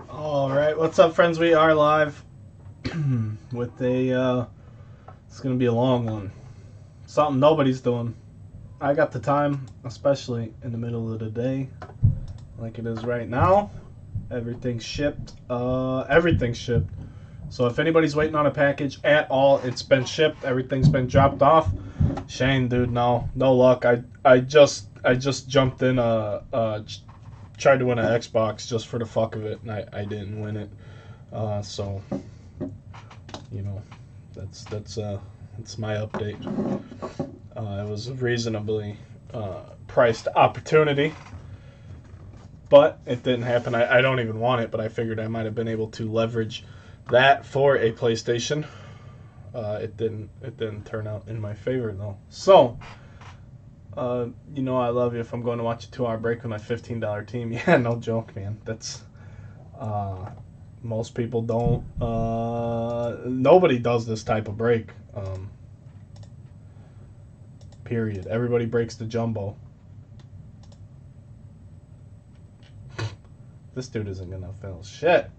All right, what's up, friends? We are live with it's gonna be a long one. Something nobody's doing. I got the time, especially in the middle of the day, like it is right now. Everything's shipped. Everything's shipped. So if anybody's waiting on a package at all, it's been shipped. Everything's been dropped off. Shane, dude, no luck. I just jumped in tried to win an Xbox just for the fuck of it, and I didn't win it. So, you know, that's my update. It was a reasonably priced opportunity, but it didn't happen. I don't even want it, but I figured I might have been able to leverage that for a PlayStation. It didn't turn out in my favor though. So. I love you if I'm going to watch a 2-hour break with my $15 team. Yeah, no joke, man. That's, most people don't, nobody does this type of break, period. Everybody breaks the jumbo. This dude isn't gonna fill shit.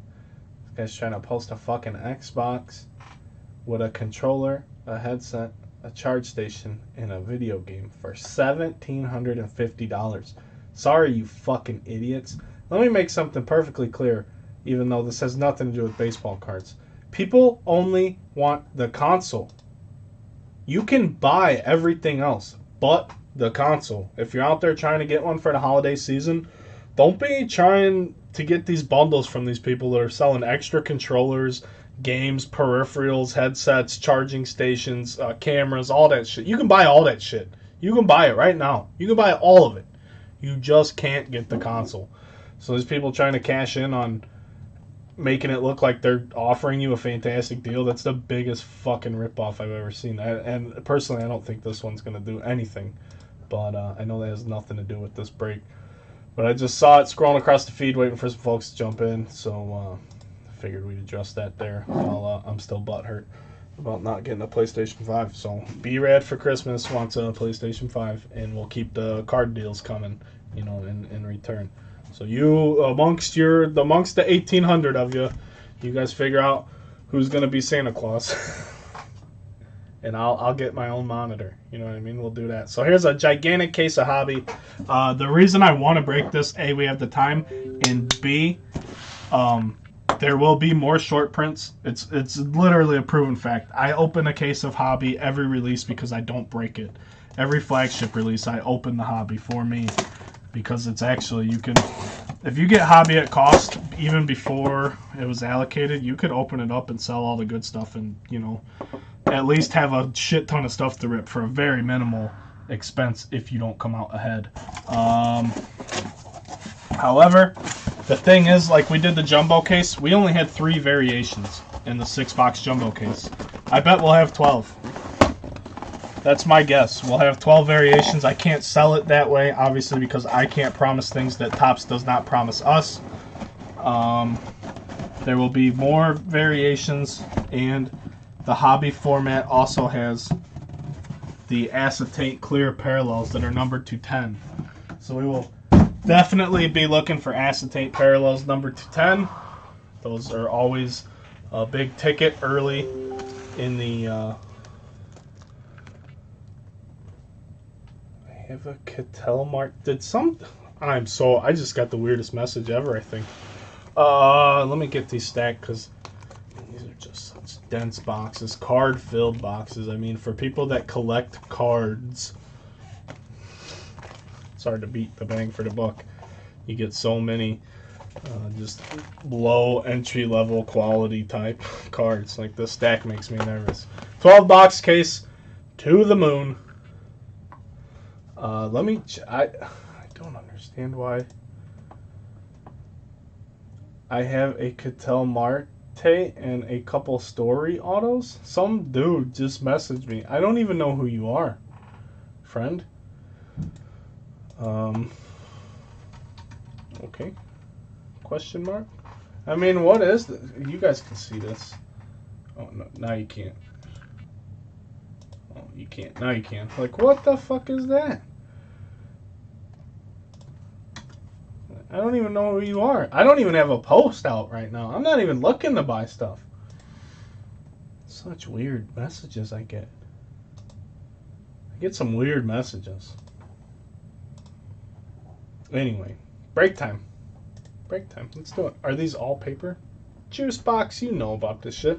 This guy's trying to post a fucking Xbox with a controller, a headset, a charge station, and a video game for $1,750. Sorry, you fucking idiots. Let me make something perfectly clear, even though this has nothing to do with baseball cards. People only want the console. You can buy everything else but the console. If you're out there trying to get one for the holiday season, don't be trying to get these bundles from these people that are selling extra controllers, games, peripherals, headsets, charging stations, cameras, all that shit. You can buy all that shit. You can buy it right now. You can buy all of it. You just can't get the console. So there's people trying to cash in on making it look like they're offering you a fantastic deal. That's the biggest fucking ripoff I've ever seen. And personally, I don't think this one's going to do anything. But I know that has nothing to do with this break. But I just saw it scrolling across the feed waiting for some folks to jump in. So figured we'd address that there while I'm still butthurt about not getting a PlayStation 5. So B-Rad for Christmas wants a PlayStation 5, and we'll keep the card deals coming, in return. So you, amongst the 1,800 of you, you guys figure out who's going to be Santa Claus. And I'll get my own monitor. You know what I mean? We'll do that. So here's a gigantic case of Hobby. The reason I want to break this, A, we have the time, and B, there will be more short prints. It's literally a proven fact. I open a case of Hobby every release because I don't break it. Every flagship release, I open the Hobby for me because it's actually, if you get Hobby at cost, even before it was allocated, you could open it up and sell all the good stuff and, at least have a shit ton of stuff to rip for a very minimal expense if you don't come out ahead. However, the thing is, like we did the jumbo case, we only had 3 variations in the 6-box jumbo case. I bet we'll have 12. That's my guess. We'll have 12 variations. I can't sell it that way, obviously, because I can't promise things that Topps does not promise us. There will be more variations, and the Hobby format also has the acetate clear parallels that are numbered to 10. So we will definitely be looking for acetate parallels numbered to 10. Those are always a big ticket early in the... I have a Cattell Mart. I just got the weirdest message ever, I think. Let me get these stacked because these are just such dense boxes. Card-filled boxes. I mean, for people that collect cards... It's hard to beat the bang for the buck. You get so many just low entry-level quality type cards. Like this stack makes me nervous. 12-box case to the moon. I don't understand why. I have a Cattell Marte and a couple story autos. Some dude just messaged me. I don't even know who you are, friend. Okay. Question mark? I mean, what is this? You guys can see this. Oh, no, now you can't. Oh, you can't. Now you can. Like, what the fuck is that? I don't even know who you are. I don't even have a post out right now. I'm not even looking to buy stuff. Such weird messages I get. I get some weird messages. Anyway, break time. Break time. Let's do it. Are these all paper? Juice box, you know about this shit.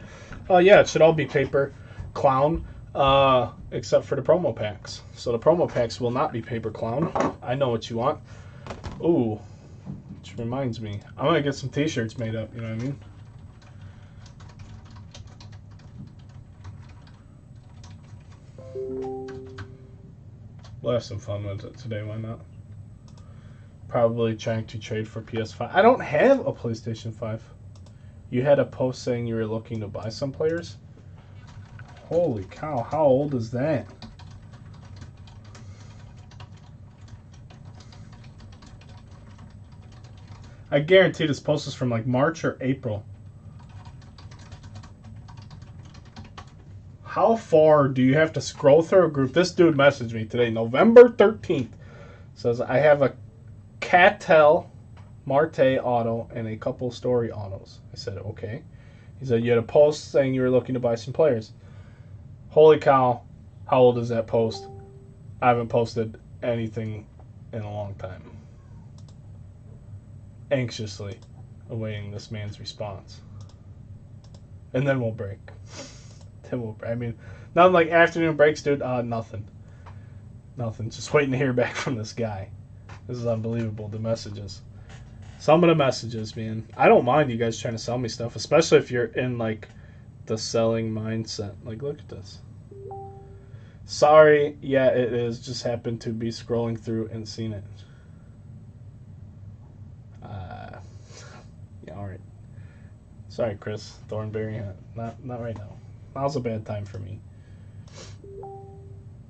Yeah, it should all be paper. Clown. Except for the promo packs. So the promo packs will not be paper, Clown. I know what you want. Ooh. Which reminds me. I'm going to get some t-shirts made up, you know what I mean? We'll have some fun with it today, why not? Probably trying to trade for PS5. I don't have a PlayStation 5. You had a post saying you were looking to buy some players? Holy cow, how old is that? I guarantee this post is from like March or April. How far do you have to scroll through a group? This dude messaged me today, November 13th. Says, I have a Cattell Marte auto and a couple story autos. I said, okay. He said, you had a post saying you were looking to buy some players. Holy cow, how old is that post? I haven't posted anything in a long time. Anxiously awaiting this man's response. And then we'll break. I mean, nothing like afternoon breaks, dude. Nothing. Nothing. Just waiting to hear back from this guy. This is unbelievable, the messages. Some of the messages, man. I don't mind you guys trying to sell me stuff, especially if you're in, like, the selling mindset. Like, look at this. Sorry, yeah, it is. Just happened to be scrolling through and seen it. Yeah, alright. Sorry, Chris Thornberry. Not right now. Now's a bad time for me.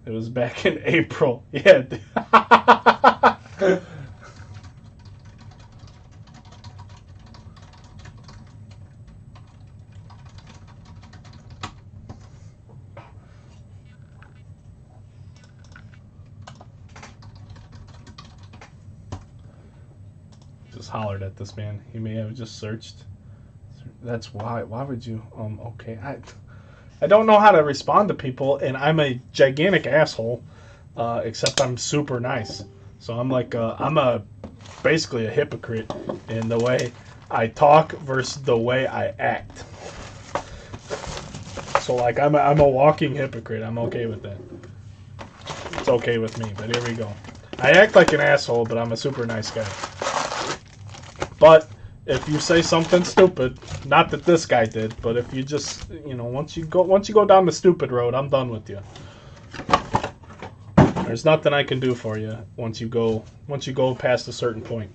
It was back in April. Yeah. Just hollered at this man. He may have just searched. That's why. Why would you? Okay. I don't know how to respond to people, and I'm a gigantic asshole. Except I'm super nice. So I'm like basically a hypocrite in the way I talk versus the way I act. So like I'm a walking hypocrite. I'm okay with that. It's okay with me. But here we go. I act like an asshole, but I'm a super nice guy. But if you say something stupid, not that this guy did, but if you just, you know, once you go down the stupid road, I'm done with you. There's nothing I can do for you once you go past a certain point.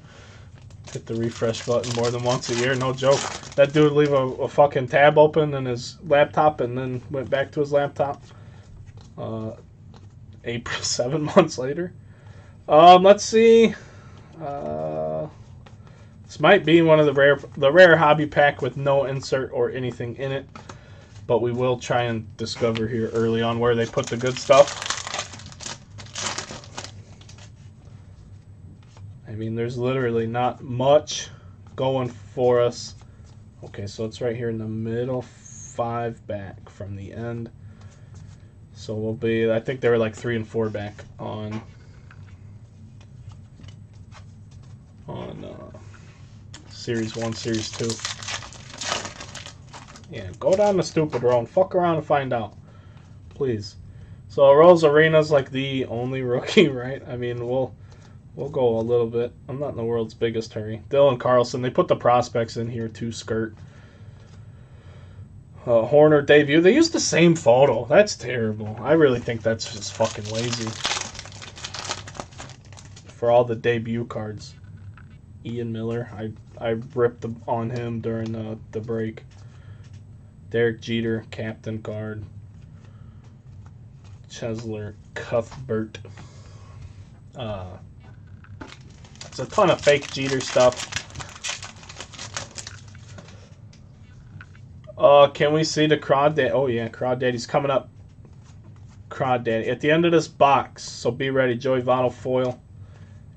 Hit the refresh button more than once a year, no joke. That dude leave a fucking tab open in his laptop and then went back to his laptop. April, 7 months later. Let's see. This might be one of the rare hobby pack with no insert or anything in it, but we will try and discover here early on where they put the good stuff. I mean, there's literally not much going for us. Okay, so it's right here in the middle, 5 back from the end. So we'll be, I think they were like 3 and 4 back on Series 1, Series 2. Yeah, go down the stupid road. Fuck around and find out. Please. So Rose Arena's like the only rookie, right? I mean, we'll go a little bit. I'm not in the world's biggest hurry. Dylan Carlson. They put the prospects in here too, skirt. Horner debut. They used the same photo. That's terrible. I really think that's just fucking lazy. For all the debut cards. Ian Miller. I ripped on him during the break. Derek Jeter, captain card. Chesler Cuthbert. It's a ton of fake Jeter stuff. Can we see the Crawdaddy? Oh yeah, Crawdaddy's coming up. Crawdaddy. At the end of this box, so be ready, Joey Votto foil.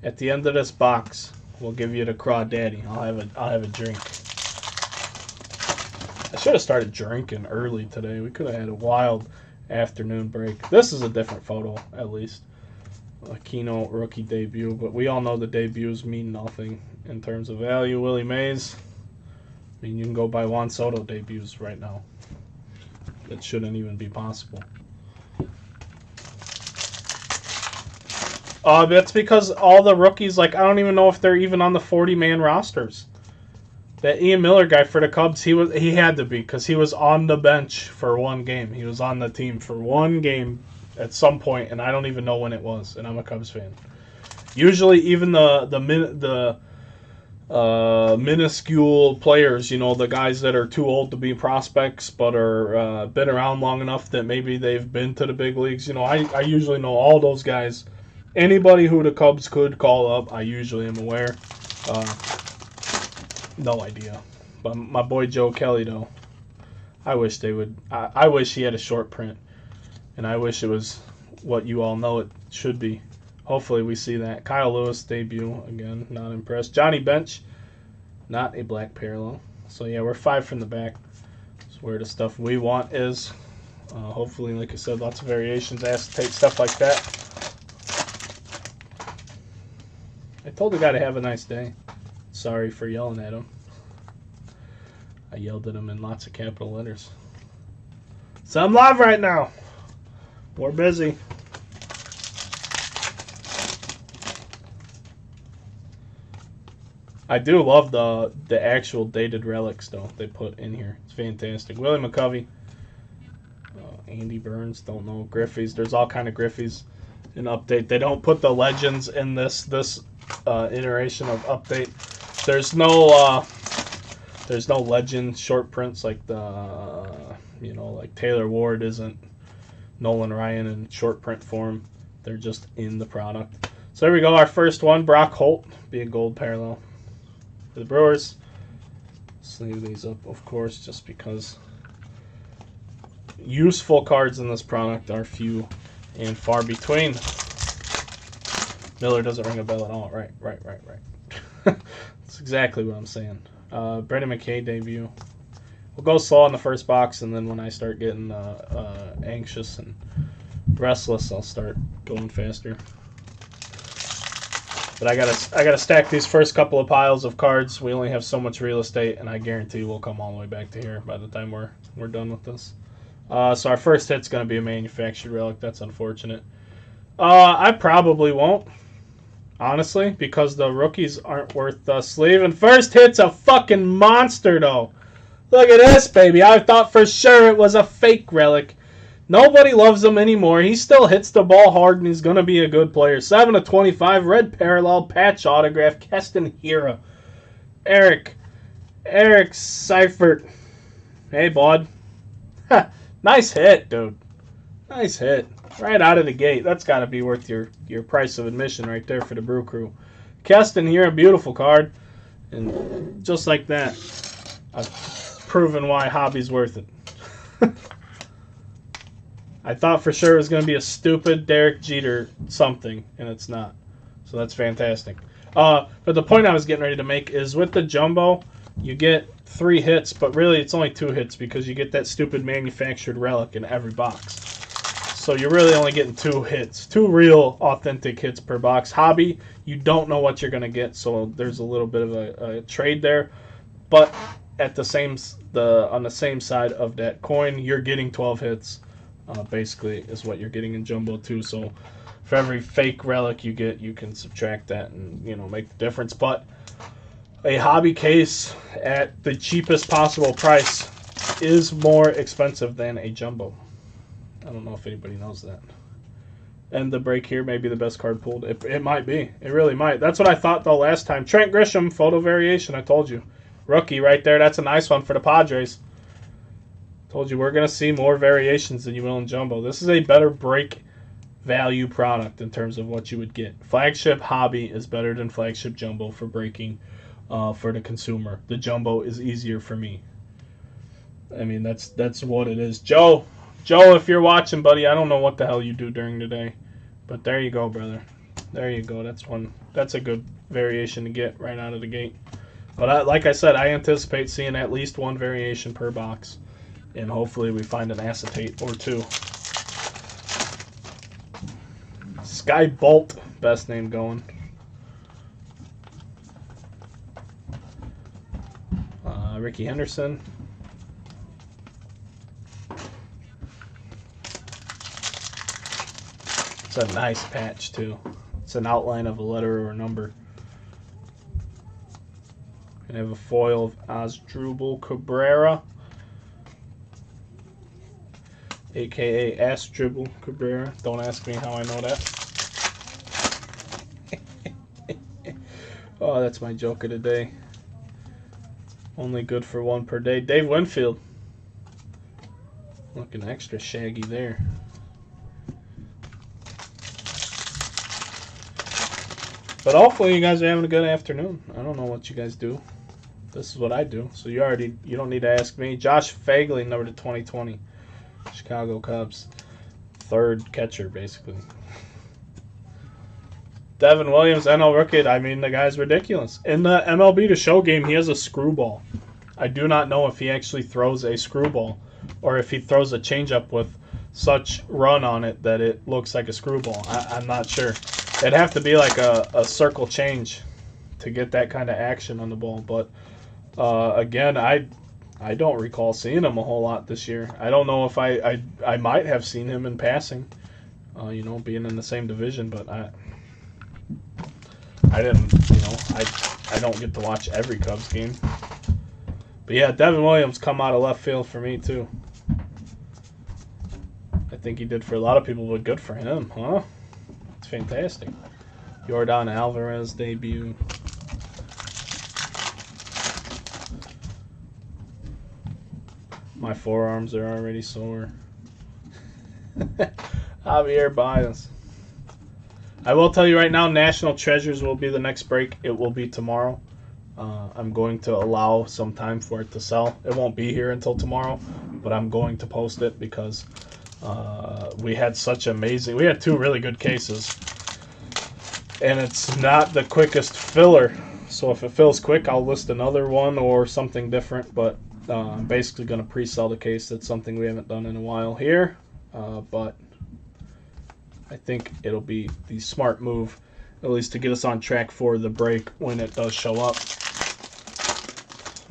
At the end of this box, We'll give you the crawdaddy. I'll have a drink. I should have started drinking early today. We could have had a wild afternoon break. This is a different photo, at least. Aquino rookie debut, but we all know the debuts mean nothing in terms of value. Willie Mays. I mean, you can go buy Juan Soto debuts right now. That shouldn't even be possible. That's because all the rookies, like, I don't even know if they're even on the 40-man rosters. That Ian Miller guy for the Cubs, he had to be, because he was on the bench for one game. He was on the team for one game at some point, and I don't even know when it was, and I'm a Cubs fan. Usually, even the minuscule players, you know, the guys that are too old to be prospects but are been around long enough that maybe they've been to the big leagues. You know, I usually know all those guys. Anybody who the Cubs could call up, I usually am aware. No idea. But my boy Joe Kelly, though, I wish they would. I wish he had a short print, and I wish it was what you all know it should be. Hopefully we see that. Kyle Lewis debut again. Not impressed. Johnny Bench, not a black parallel. So yeah, we're 5 from the back. That's where the stuff we want is. Hopefully, like I said, lots of variations, acetate, stuff like that. I told the guy to have a nice day. Sorry for yelling at him. I yelled at him in lots of capital letters. So I'm live right now. We're busy. I do love the actual dated relics, though, they put in here. It's fantastic. Willie McCovey. Andy Burns, don't know. Griffey's. There's all kind of Griffey's in Update. They don't put the legends in this iteration of Update. There's no legend short prints like like Taylor Ward isn't Nolan Ryan in short print form. They're just in the product. So there we go. Our first one, Brock Holt, be a gold parallel for the Brewers. Sleeve these up, of course, just because useful cards in this product are few and far between. Miller doesn't ring a bell at all. Right. That's exactly what I'm saying. Brendan McKay debut. We'll go slow on the first box, and then when I start getting anxious and restless, I'll start going faster. But I gotta stack these first couple of piles of cards. We only have so much real estate, and I guarantee we'll come all the way back to here by the time we're done with this. So our first hit's gonna be a manufactured relic. That's unfortunate. I probably won't. Honestly, because the rookies aren't worth the sleeve. And first hit's a fucking monster, though. Look at this, baby. I thought for sure it was a fake relic. Nobody loves him anymore. He still hits the ball hard, and he's going to be a good player. 7/25, red parallel, patch autograph, Keston Hiura. Eric Seifert. Hey, bud. Nice hit, dude. Nice hit. Right out of the gate. That's got to be worth your price of admission right there for the Brew Crew. Keston here, a beautiful card. And just like that, I've proven why hobby's worth it. I thought for sure it was going to be a stupid Derek Jeter something, and it's not. So that's fantastic. But the point I was getting ready to make is with the Jumbo, you get 3 hits, but really it's only 2 hits because you get that stupid manufactured relic in every box. So you're really only getting 2 hits, 2 real authentic hits per box. Hobby, you don't know what you're going to get, so there's a little bit of a trade there. But at on the same side of that coin, you're getting 12 hits, basically, is what you're getting in Jumbo too. So for every fake relic you get, you can subtract that and make the difference. But a hobby case at the cheapest possible price is more expensive than a Jumbo. I don't know if anybody knows that. And the break here may be the best card pulled. It might be. It really might. That's what I thought, though, last time. Trent Grisham, photo variation, I told you. Rookie right there. That's a nice one for the Padres. Told you we're going to see more variations than you will in Jumbo. This is a better break value product in terms of what you would get. Flagship Hobby is better than Flagship Jumbo for breaking for the consumer. The Jumbo is easier for me. I mean, that's what it is. Joe, if you're watching, buddy, I don't know what the hell you do during the day. But there you go, brother. There you go. That's one. That's a good variation to get right out of the gate. But like I said, I anticipate seeing at least one variation per box. And hopefully we find an acetate or two. Sky Bolt, best name going. Ricky Henderson. It's a nice patch too. It's an outline of a letter or a number. And I have a foil of Asdrubal Cabrera, aka Asdrubal Cabrera. Don't ask me how I know that. Oh, that's my joke of the day. Only good for one per day. Dave Winfield. Looking extra shaggy there. But hopefully you guys are having a good afternoon. I don't know what you guys do. This is what I do. So you don't need to ask me. Josh Fagley, number to 2020. Chicago Cubs. Third catcher, basically. Devin Williams, NL rookie. I mean, the guy's ridiculous. In the MLB The Show game, he has a screwball. I do not know if he actually throws a screwball or if he throws a changeup with such run on it that it looks like a screwball. I'm not sure. It'd have to be like a circle change to get that kind of action on the ball. But, again, I don't recall seeing him a whole lot this year. I don't know if I might have seen him in passing, being in the same division, but I didn't, I don't get to watch every Cubs game. But yeah, Devin Williams come out of left field for me too. I think he did for a lot of people, but good for him, huh? It's fantastic. Yordan Alvarez debut. My forearms are already sore. Javier Baez. I will tell you right now, National Treasures will be the next break. It will be tomorrow. I'm going to allow some time for it to sell. It won't be here until tomorrow, but I'm going to post it because we had we had two really good cases. And it's not the quickest filler. So if it fills quick, I'll list another one or something different. But I'm basically going to pre-sell the case. That's something we haven't done in a while here. But I think it'll be the smart move, at least to get us on track for the break when it does show up.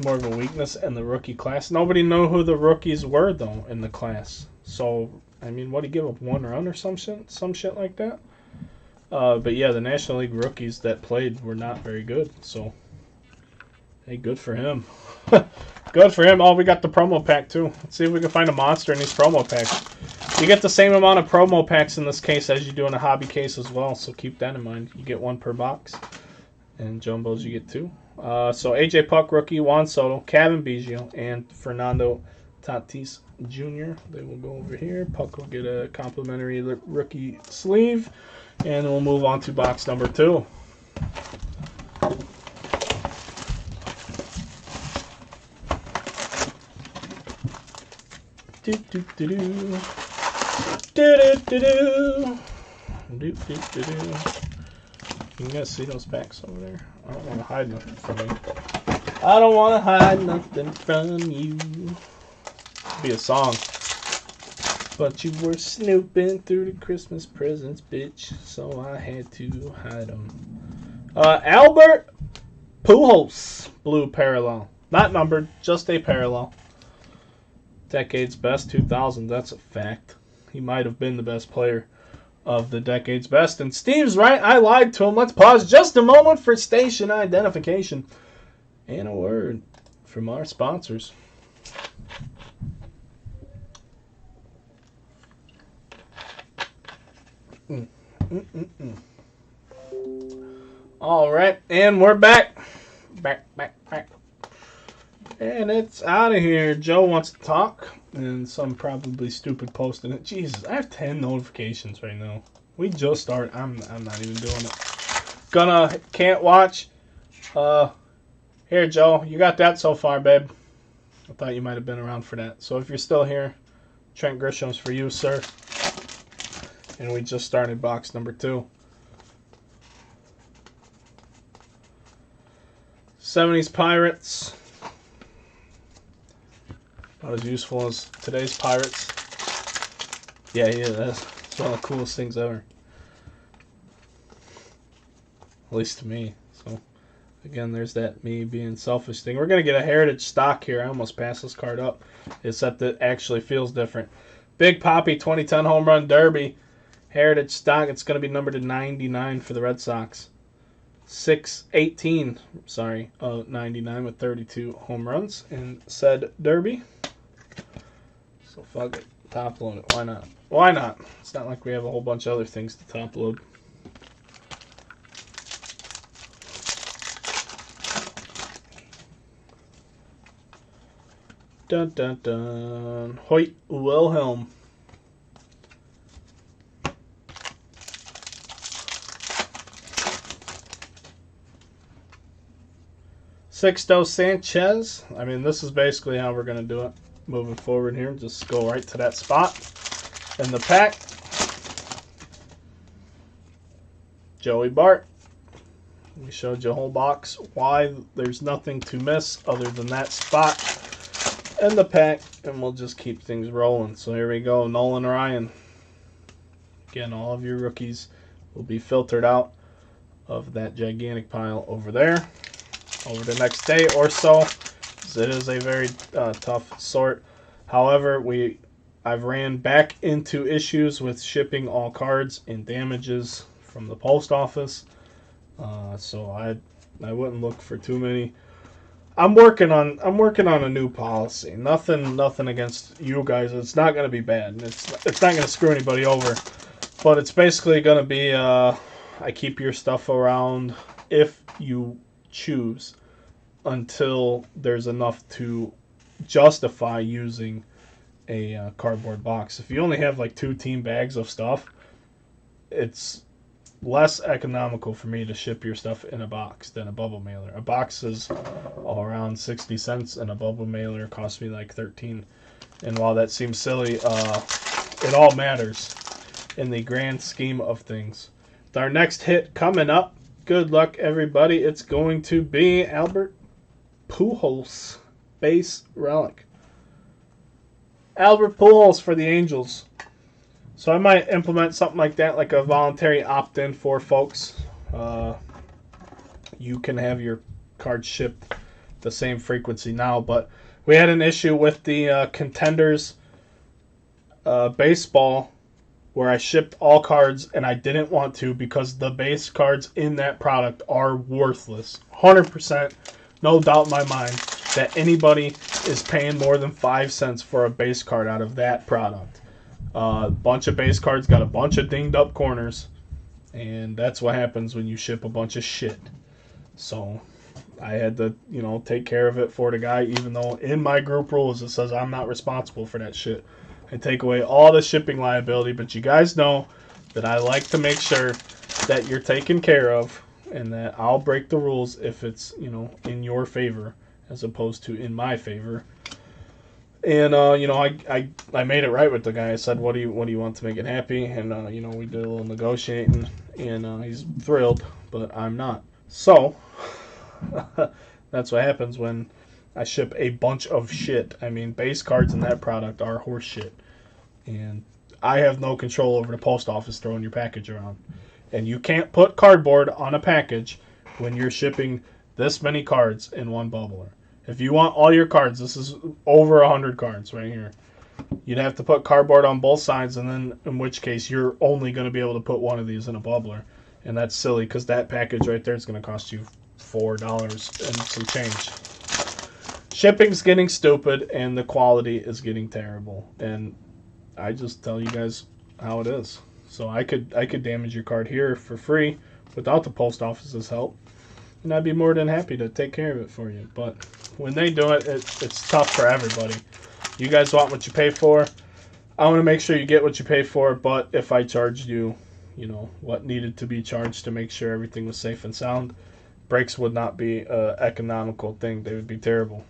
More of a weakness in the rookie class. Nobody knew who the rookies were, though, in the class. So, I mean, what, do you give up one run or some shit like that? But yeah, the National League rookies that played were not very good. So, hey, good for him. Good for him. Oh, we got the promo pack, too. Let's see if we can find a monster in these promo packs. You get the same amount of promo packs in this case as you do in a hobby case as well, so keep that in mind. You get one per box, and Jumbos you get two. So AJ Puck rookie, Juan Soto, Kevin Biggio, and Fernando Tatis Jr. They will go over here. Puck will get a complimentary rookie sleeve, and we'll move on to box number 2. Do-do-do-do. Do-do-do-do. Do-do-do-do. You guys see those packs over there? I don't want to hide nothing from you. I don't want to hide nothing from you. Be a song. But you were snooping through the Christmas presents, bitch. So I had to hide them. Albert Pujols. Blue parallel. Not numbered, just a parallel. Decade's best, 2000. That's a fact. He might have been the best player of the decade's best. And Steve's right. I lied to him. Let's pause just a moment for station identification. And a word from our sponsors. All right. And we're back. Back. And it's out of here. Joe wants to talk. And some probably stupid post in it. Jesus, I have 10 notifications right now. We just started. I'm not even doing it. Can't watch. Here, Joe. You got that so far, babe. I thought you might have been around for that. So if you're still here, Trent Grisham's for you, sir. And we just started box number 2. 70s Pirates. Not as useful as today's Pirates. Yeah, that's one of the coolest things ever. At least to me. So, again, there's that me being selfish thing. We're going to get a Heritage stock here. I almost passed this card up, except it actually feels different. Big Papi 2010 Home Run Derby. Heritage stock. It's going to be numbered to 99 for the Red Sox. 6/18, sorry, 99 with 32 home runs in said derby. So fuck it. Top load it. Why not? Why not? It's not like we have a whole bunch of other things to top load. Dun dun dun. Hoyt Wilhelm. Sixto Sanchez. I mean, this is basically how we're going to do it moving forward here. Just go right to that spot in the pack. Joey Bart. We showed you a whole box why there's nothing to miss other than that spot in the pack, and we'll just keep things rolling. So here we go. Nolan Ryan. Again, all of your rookies will be filtered out of that gigantic pile over there. Over the next day or so, it is a very tough sort. However, I've ran back into issues with shipping all cards and damages from the post office, so I wouldn't look for too many. I'm working on a new policy. Nothing against you guys. It's not going to be bad. It's not going to screw anybody over, but it's basically going to be I keep your stuff around if you choose until there's enough to justify using a cardboard box. If you only have like 2 team bags of stuff, it's less economical for me to ship your stuff in a box than a bubble mailer. A box is all around 60 cents and a bubble mailer costs me like 13. And while that seems silly, it all matters in the grand scheme of things. With our next hit coming up, good luck, everybody. It's going to be Albert Pujols, base relic. Albert Pujols for the Angels. So I might implement something like that, like a voluntary opt-in for folks. You can have your cards shipped the same frequency now, but we had an issue with the Contenders baseball where I shipped all cards and I didn't want to because the base cards in that product are worthless. 100%, no doubt in my mind that anybody is paying more than 5 cents for a base card out of that product. A bunch of base cards got a bunch of dinged up corners, and that's what happens when you ship a bunch of shit. So I had to, take care of it for the guy, even though in my group rules it says I'm not responsible for that shit. I take away all the shipping liability, but you guys know that I like to make sure that you're taken care of and that I'll break the rules if it's, in your favor as opposed to in my favor. And I made it right with the guy. I said, "What do you want to make it happy?" And we did a little negotiating, and he's thrilled, but I'm not. So that's what happens when I ship a bunch of shit. I mean, base cards in that product are horse shit, and I have no control over the post office throwing your package around. And you can't put cardboard on a package when you're shipping this many cards in one bubbler. If you want all your cards, this is over 100 cards right here, you'd have to put cardboard on both sides, and then in which case you're only going to be able to put one of these in a bubbler. And that's silly because that package right there is going to cost you $4 and some change. Shipping's getting stupid, and the quality is getting terrible. And I just tell you guys how it is. So I could damage your card here for free without the post office's help, and I'd be more than happy to take care of it for you. But when they do it, it's tough for everybody. You guys want what you pay for. I want to make sure you get what you pay for, but if I charged you, what needed to be charged to make sure everything was safe and sound, breaks would not be an economical thing. They would be terrible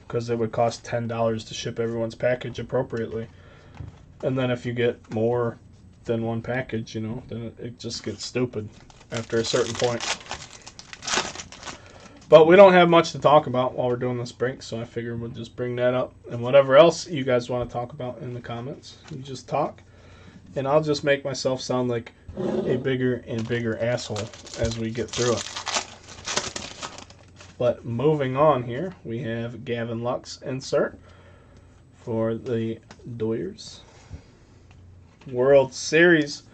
because it would cost $10 to ship everyone's package appropriately. And then if you get more than one package, then it just gets stupid after a certain point. But we don't have much to talk about while we're doing this break, so I figured we'll just bring that up. And whatever else you guys want to talk about in the comments, you just talk. And I'll just make myself sound like a bigger and bigger asshole as we get through it. But moving on here, we have Gavin Lux insert for the Doyers. World Series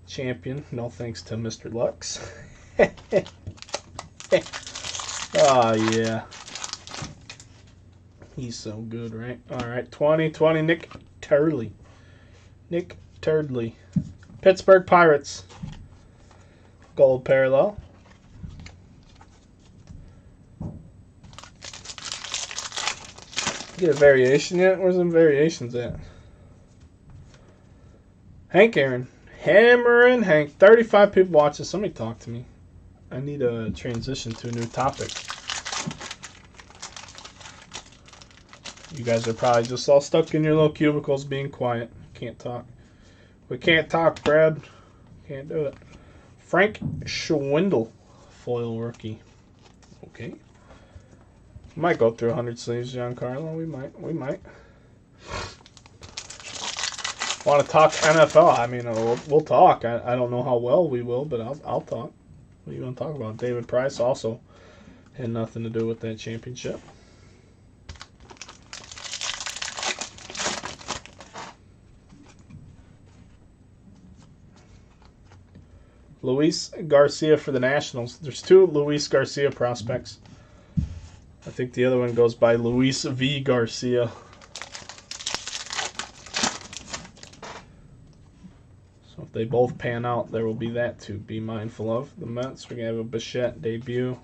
champion. No thanks to Mr. Lux. Oh, yeah. He's so good, right? All right, 2020 Nick Turdley. Nick Turdley. Pittsburgh Pirates. Gold parallel. Get a variation yet? Where's them variations at? Hank Aaron. Hammering Hank. 35 people watching. Somebody talk to me. I need a transition to a new topic. You guys are probably just all stuck in your little cubicles being quiet. Can't talk. We can't talk, Brad. Can't do it. Frank Schwindel. Foil rookie. Okay. Might go through 100 sleeves, Giancarlo. We might. We might. Want to talk NFL? I mean, we'll talk. I don't know how well we will, but I'll talk. What are you going to talk about? David Price also had nothing to do with that championship. Luis Garcia for the Nationals. There's two Luis Garcia prospects. I think the other one goes by Luis V. Garcia. So if they both pan out, there will be that to be mindful of. The Mets, we're going to have a Bichette debut.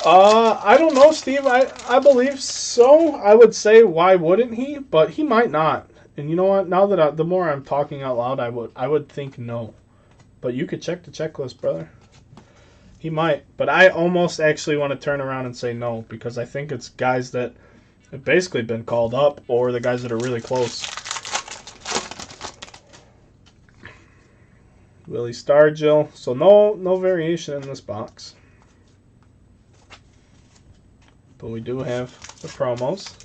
I don't know, Steve. I believe so. I would say, why wouldn't he? But he might not. And you know what? Now that the more I'm talking out loud, I would think no. But you could check the checklist, brother. He might. But I almost actually want to turn around and say no, because I think it's guys that have basically been called up or the guys that are really close. Willie Stargell. So no variation in this box. But we do have the promos.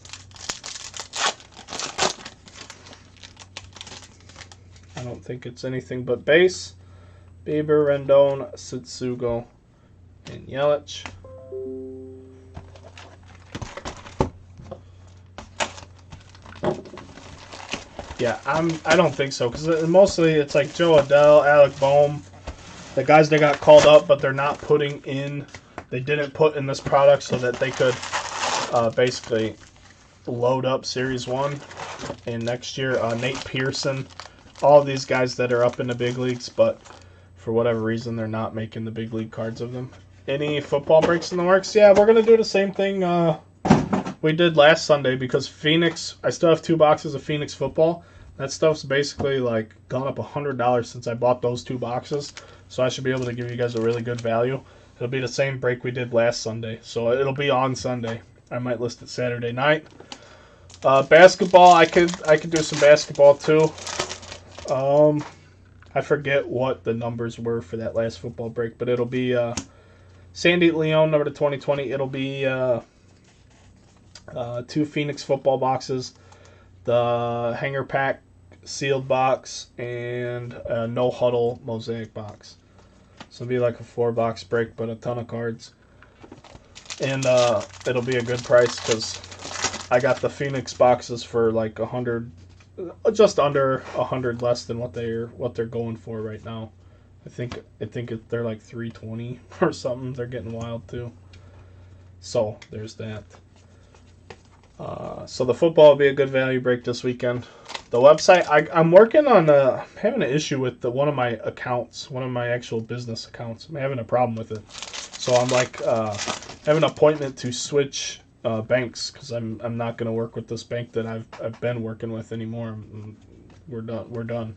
I don't think it's anything but base. Bieber, Rendon, Tsutsugo, and Yelich. Yeah, I don't think so, because mostly it's like Joe Adell, Alec Boehm, the guys that got called up, but they're not putting in. They didn't put in this product so that they could basically load up Series 1. And next year, Nate Pearson, all of these guys that are up in the big leagues, but for whatever reason, they're not making the big league cards of them. Any football breaks in the works? Yeah, we're going to do the same thing we did last Sunday, because Phoenix, I still have 2 boxes of Phoenix football. That stuff's basically like gone up $100 since I bought those 2 boxes. So I should be able to give you guys a really good value. It'll be the same break we did last Sunday. So it'll be on Sunday. I might list it Saturday night. Basketball, I could do some basketball too. I forget what the numbers were for that last football break, but it'll be Sandy Leon, number to 2020. It'll be 2 Phoenix football boxes, the hanger pack sealed box, and a no huddle mosaic box. So it'll be like a 4-box break, but a ton of cards. And it'll be a good price because I got the Phoenix boxes for like 100, just under 100 less than what they're going for right now. I think they're like 320 or something. They're getting wild too. So there's that. So the football will be a good value break this weekend. The website, I'm working on having an issue with one of my accounts, one of my actual business accounts. I'm having a problem with it. So I'm like having an appointment to switch banks because I'm not going to work with this bank that I've been working with anymore. We're done.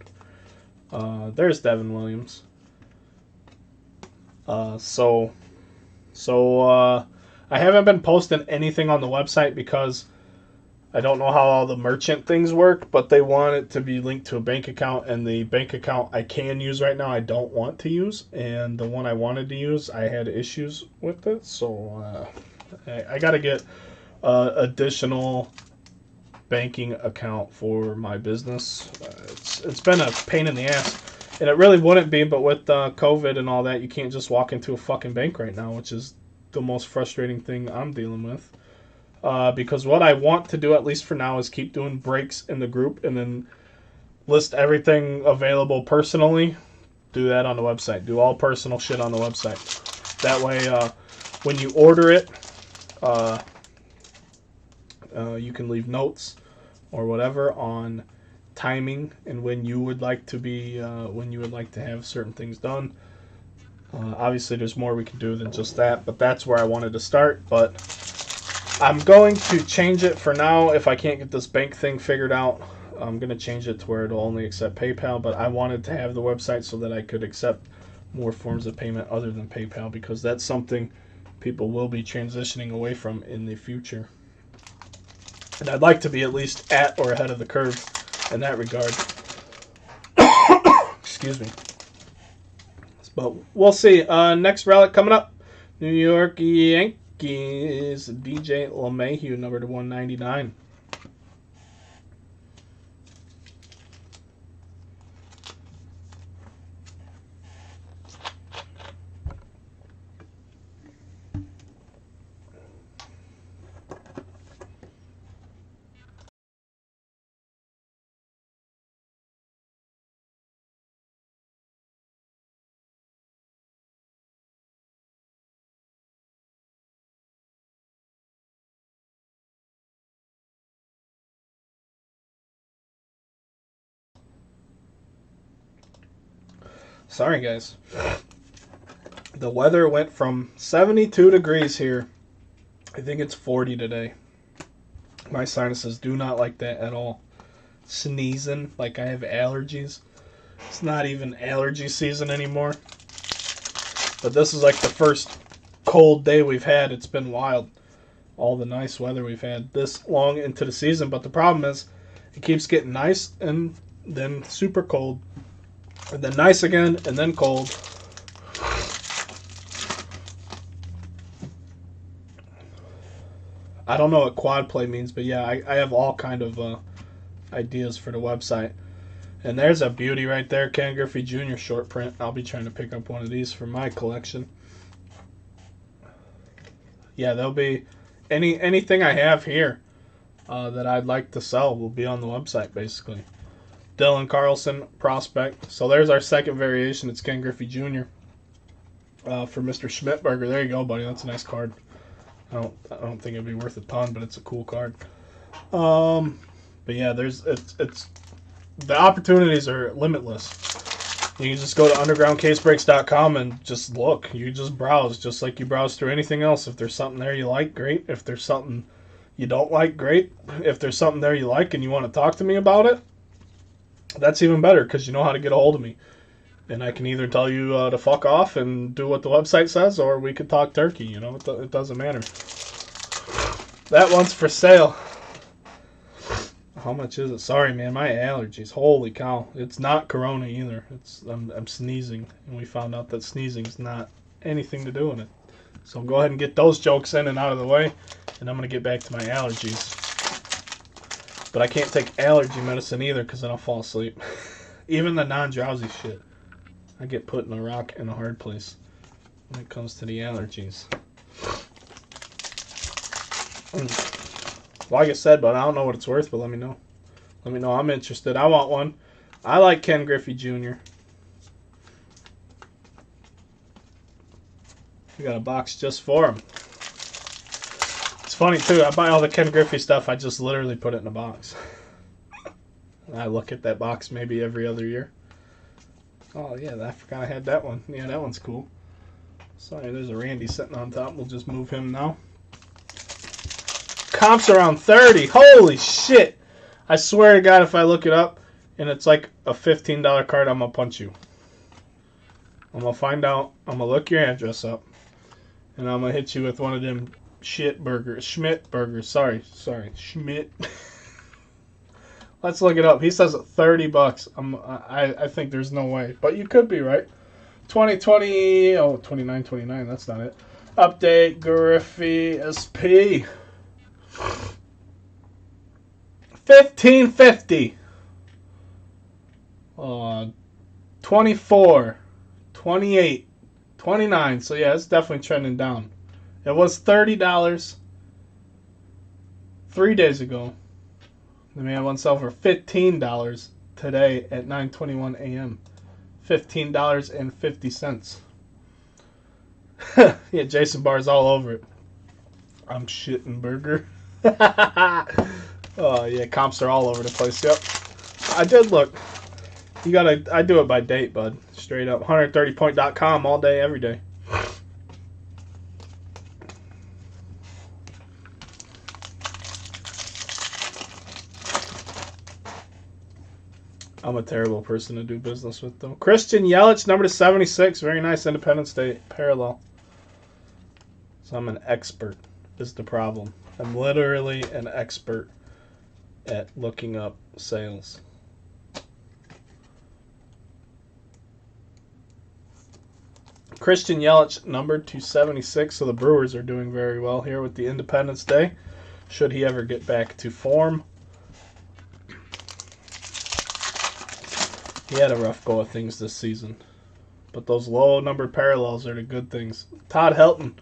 There's Devin Williams. So I haven't been posting anything on the website because I don't know how all the merchant things work, but they want it to be linked to a bank account, and the bank account I can use right now, I don't want to use, and the one I wanted to use, I had issues with it, so I got to get additional banking account for my business. It's been a pain in the ass, and it really wouldn't be, but with COVID and all that, you can't just walk into a fucking bank right now, which is the most frustrating thing I'm dealing with. Because what I want to do, at least for now, is keep doing breaks in the group and then list everything available personally. Do that on the website. Do all personal shit on the website. That way, when you order it, you can leave notes or whatever on timing and when you would like to be, when you would like to have certain things done. Obviously, there's more we can do than just that, but that's where I wanted to start. But I'm going to change it for now. If I can't get this bank thing figured out, I'm going to change it to where it'll only accept PayPal. But I wanted to have the website so that I could accept more forms of payment other than PayPal, because that's something people will be transitioning away from in the future. And I'd like to be at least at or ahead of the curve in that regard. Excuse me. But we'll see. Next relic coming up, New York Yankees. Is DJ LeMahieu, number to 199. Sorry, guys. The weather went from 72 degrees here. I think it's 40 today. My sinuses do not like that at all. Sneezing like I have allergies. It's not even allergy season anymore. But this is like the first cold day we've had. It's been wild. All the nice weather we've had this long into the season. But the problem is it keeps getting nice and then super cold. And then nice again, and then cold. I don't know what quad play means, but yeah, I have all kind of ideas for the website. And there's a beauty right there, Ken Griffey Jr. short print. I'll be trying to pick up one of these for my collection. Yeah, there'll be anything I have here that I'd like to sell will be on the website, basically. Dylan Carlson prospect. So there's our second variation. It's Ken Griffey Jr. For Mr. Schmidtberger. There you go, buddy. That's a nice card. I don't think it'd be worth a ton, but it's a cool card. But yeah, it's the opportunities are limitless. You can just go to undergroundcasebreaks.com and just look. You just browse, just like you browse through anything else. If there's something there you like, great. If there's something you don't like, great. If there's something there you like and you want to talk to me about it, that's even better, because you know how to get a hold of me. And I can either tell you to fuck off and do what the website says, or we could talk turkey. You know, it doesn't matter. That one's for sale. How much is it? Sorry, man, my allergies. Holy cow. It's not corona either. I'm sneezing, and we found out that sneezing's not anything to do with it. So go ahead and get those jokes in and out of the way, and I'm going to get back to my allergies. But I can't take allergy medicine either, because then I'll fall asleep. Even the non-drowsy shit. I get put in a rock in a hard place when it comes to the allergies. Like I said, but I don't know what it's worth, but let me know. Let me know. I'm interested. I want one. I like Ken Griffey Jr. We got a box just for him. It's funny, too. I buy all the Ken Griffey stuff. I just literally put it in a box. I look at that box maybe every other year. Oh, yeah, I forgot I had that one. Yeah, that one's cool. Sorry, there's a Randy sitting on top. We'll just move him now. Comp's around 30. Holy shit. I swear to God, if I look it up and it's like a $15 card, I'm going to punch you. I'm going to find out. I'm going to look your address up. And I'm going to hit you with one of them Schmidt Burger. Sorry, Schmidt. Let's look it up. He says $30. I think there's no way, but you could be right. 2020. Oh, 29.29. That's not it. Update Griffey SP. 1550. 24. 28. 29. So yeah, it's definitely trending down. It was $30 3 days ago. The man went sell for $15 today at 9:21 a.m. $15.50. Yeah, Jason Barr's all over it. I'm shitting burger. Oh yeah, comps are all over the place. Yep. I did look. I do it by date, bud. Straight up. 130point.com all day, every day. I'm a terrible person to do business with, though. Christian Yelich, number 76. Very nice Independence Day parallel. So I'm an expert, is the problem. I'm literally an expert at looking up sales. Christian Yelich, numbered to 76. So the Brewers are doing very well here with the Independence Day. Should he ever get back to form. He had a rough go of things this season. But those low number parallels are the good things. Todd Helton.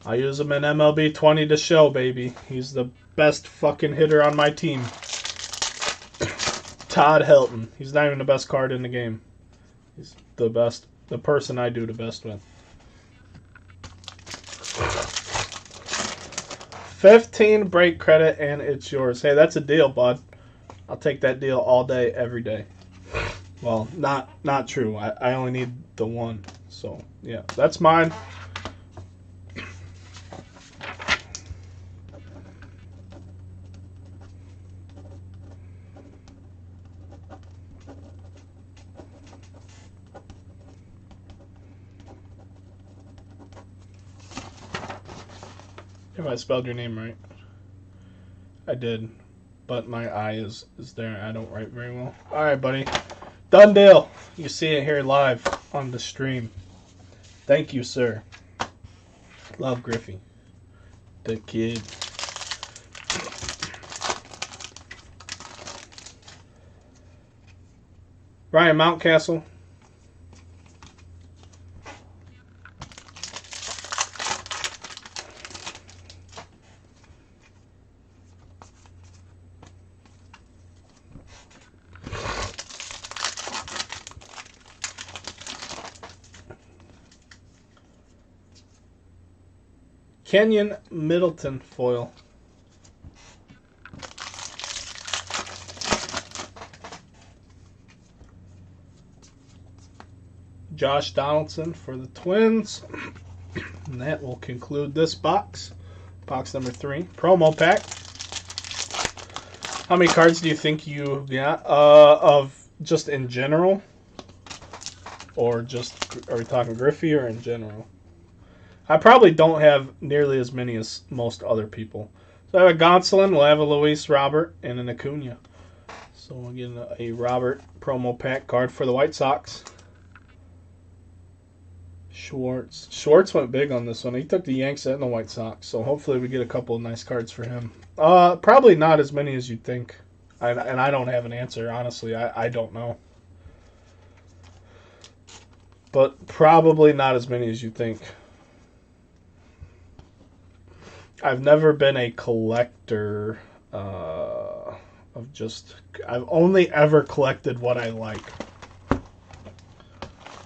I use him in MLB 20 to show, baby. He's the best fucking hitter on my team. Todd Helton. He's not even the best card in the game. He's the best. The person I do the best with. 15 break credit and it's yours. Hey, that's a deal, bud. I'll take that deal all day, every day. Well, not true. I only need the one. So, yeah, that's mine. If I spelled your name right. I did. But my I is there. I don't write very well. All right, buddy. Done deal. You see it here live on the stream. Thank you, sir. Love Griffey. The kid. Ryan Mountcastle. Kenyon Middleton foil. Josh Donaldson for the Twins. And that will conclude this box. Box number 3. Promo pack. How many cards do you think you got? Of just in general? Or just, are we talking Griffey or in general? I probably don't have nearly as many as most other people. So I have a Gonsolin, we'll have a Luis Robert, and an Acuna. So we'll get a Robert promo pack card for the White Sox. Schwartz went big on this one. He took the Yanks and the White Sox. So hopefully we get a couple of nice cards for him. Probably not as many as you'd think. And I don't have an answer, honestly. I don't know. But probably not as many as you think. I've never been a collector of just... I've only ever collected what I like.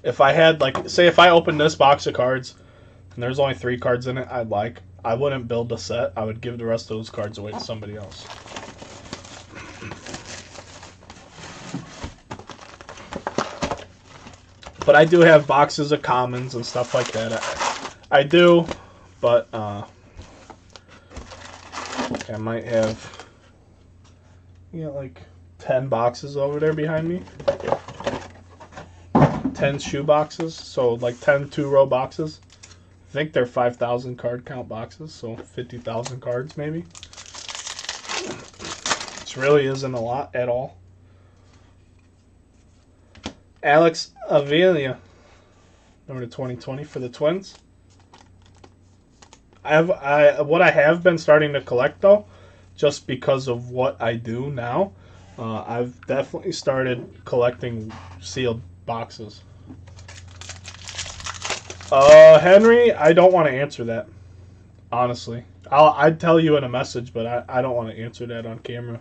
If I had, like... Say if I opened this box of cards and there's only 3 cards in it I'd like, I wouldn't build a set. I would give the rest of those cards away to somebody else. But I do have boxes of commons and stuff like that. I do, but... I might have, like 10 boxes over there behind me. 10 shoe boxes, so like 10 two-row boxes. think they're 5,000 card count boxes, so 50,000 cards maybe. Which really isn't a lot at all. Alex Avila, number 2020 for the Twins. What I have been starting to collect though, just because of what I do now, I've definitely started collecting sealed boxes. Henry, I don't want to answer that. Honestly, I'd tell you in a message, but I don't want to answer that on camera.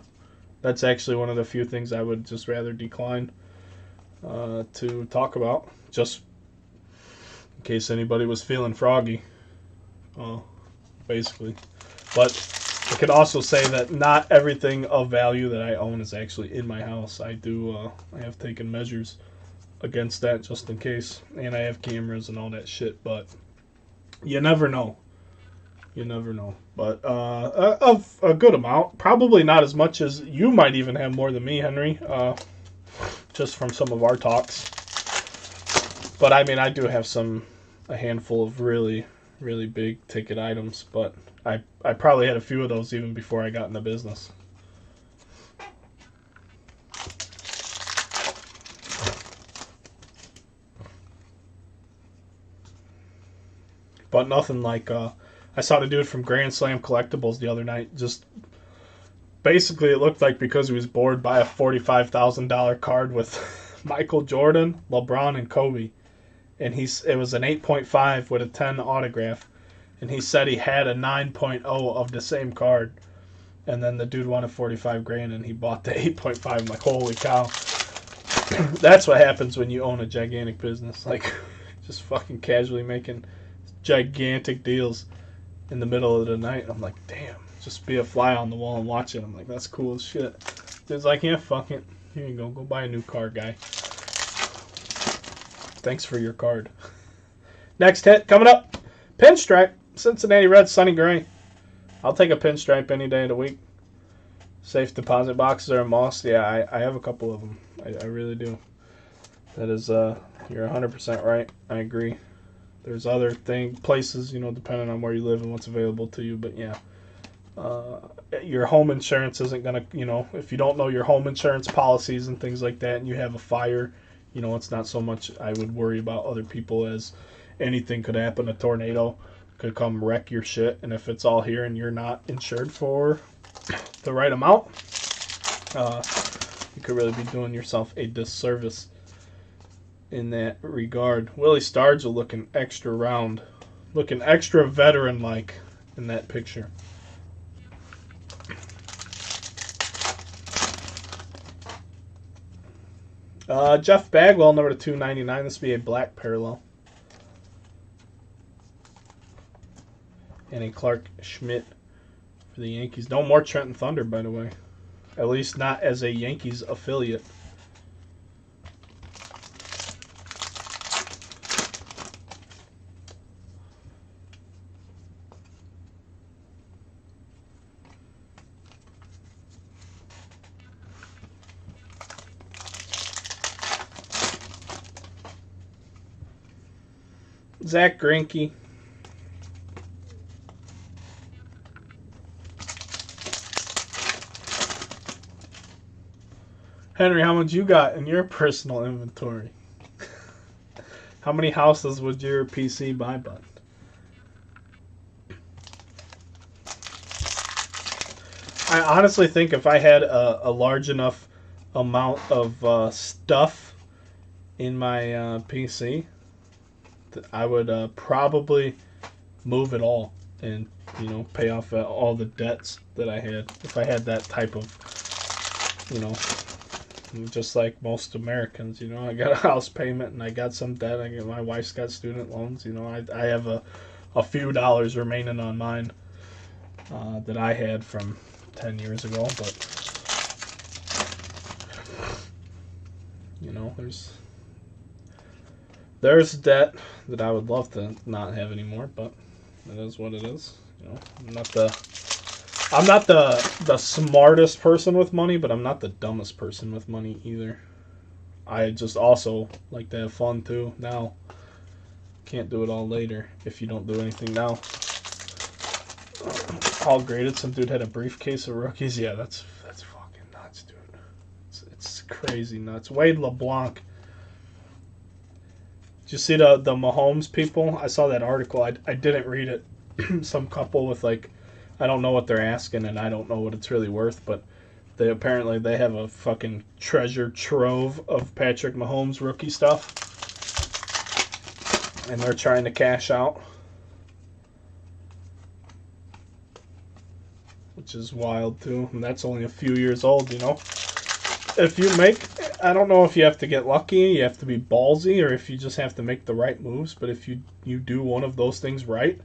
That's actually one of the few things I would just rather decline to talk about, just in case anybody was feeling froggy, basically. But I could also say that not everything of value that I own is actually in my house. I have taken measures against that just in case, and I have cameras and all that shit, but you never know. You never know. But of a good amount, probably not as much as you might even have more than me, Henry, just from some of our talks. But I mean, I do have a handful of really, really big ticket items, but I probably had a few of those even before I got into business. But nothing like, I saw the dude from Grand Slam Collectibles the other night. Just basically, it looked like because he was bored, buy a $45,000 card with Michael Jordan, LeBron, and Kobe. And it was an 8.5 with a 10 autograph. And he said he had a 9.0 of the same card. And then the dude wanted 45 grand and he bought the 8.5. I'm like, holy cow. That's what happens when you own a gigantic business. Like, just fucking casually making gigantic deals in the middle of the night. I'm like, damn, just be a fly on the wall and watch it. I'm like, that's cool as shit. It's like, yeah, fuck it. Here you go. Go buy a new card, guy. Thanks for your card. Next hit coming up. Pinstripe. Cincinnati Reds, Sonny Gray. I'll take a pinstripe any day of the week. Safe deposit boxes are a must. Yeah, I have a couple of them. I really do. That is, you're 100% right. I agree. There's other places, depending on where you live and what's available to you. But yeah, your home insurance isn't going to, if you don't know your home insurance policies and things like that and you have a fire, it's not so much I would worry about other people as anything could happen. A tornado could come wreck your shit. And if it's all here and you're not insured for the right amount, you could really be doing yourself a disservice in that regard. Willie Stargell looking extra round, looking extra veteran-like in that picture. Jeff Bagwell, number 299. This will be a black parallel. And a Clark Schmidt for the Yankees. No more Trenton Thunder, by the way. At least not as a Yankees affiliate. Zach Greinke. Henry, how much you got in your personal inventory? How many houses would your PC buy, bud? I honestly think if I had a large enough amount of stuff in my PC, I would probably move it all and pay off all the debts that I had. If I had that type of, just like most Americans, I got a house payment and I got some debt. My wife's got student loans. I have a few dollars remaining on mine that I had from 10 years ago, but there's debt that I would love to not have anymore, but it is what it is. I'm not the smartest person with money, but I'm not the dumbest person with money either. I just also like to have fun too now. Can't do it all later if you don't do anything now. All graded. Some dude had a briefcase of rookies. Yeah, that's fucking nuts, dude. It's crazy nuts. Wade LeBlanc. Did you see the Mahomes people? I saw that article. I didn't read it. Some couple with like, I don't know what they're asking and I don't know what it's really worth, but they apparently they have a fucking treasure trove of Patrick Mahomes rookie stuff, and they're trying to cash out, which is wild too. And that's only a few years old, you know. If you make, I don't know if you have to get lucky, you have to be ballsy, or if you just have to make the right moves. But if you do one of those things right,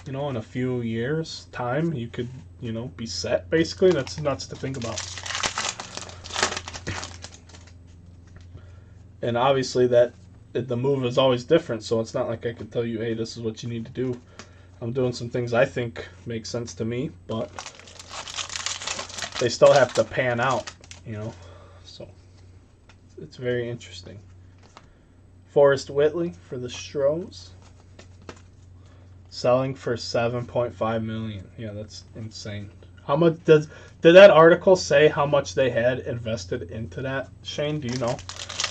you know, in a few years' time, you could, you know, be set, basically. That's nuts to think about. And obviously the move is always different, so it's not like I could tell you, hey, this is what you need to do. I'm doing some things I think make sense to me, but they still have to pan out, you know. So it's very interesting. Forrest Whitley for the Stros. Selling for $7.5 million. Yeah, that's insane. How much did that article say how much they had invested into that, Shane? Do you know?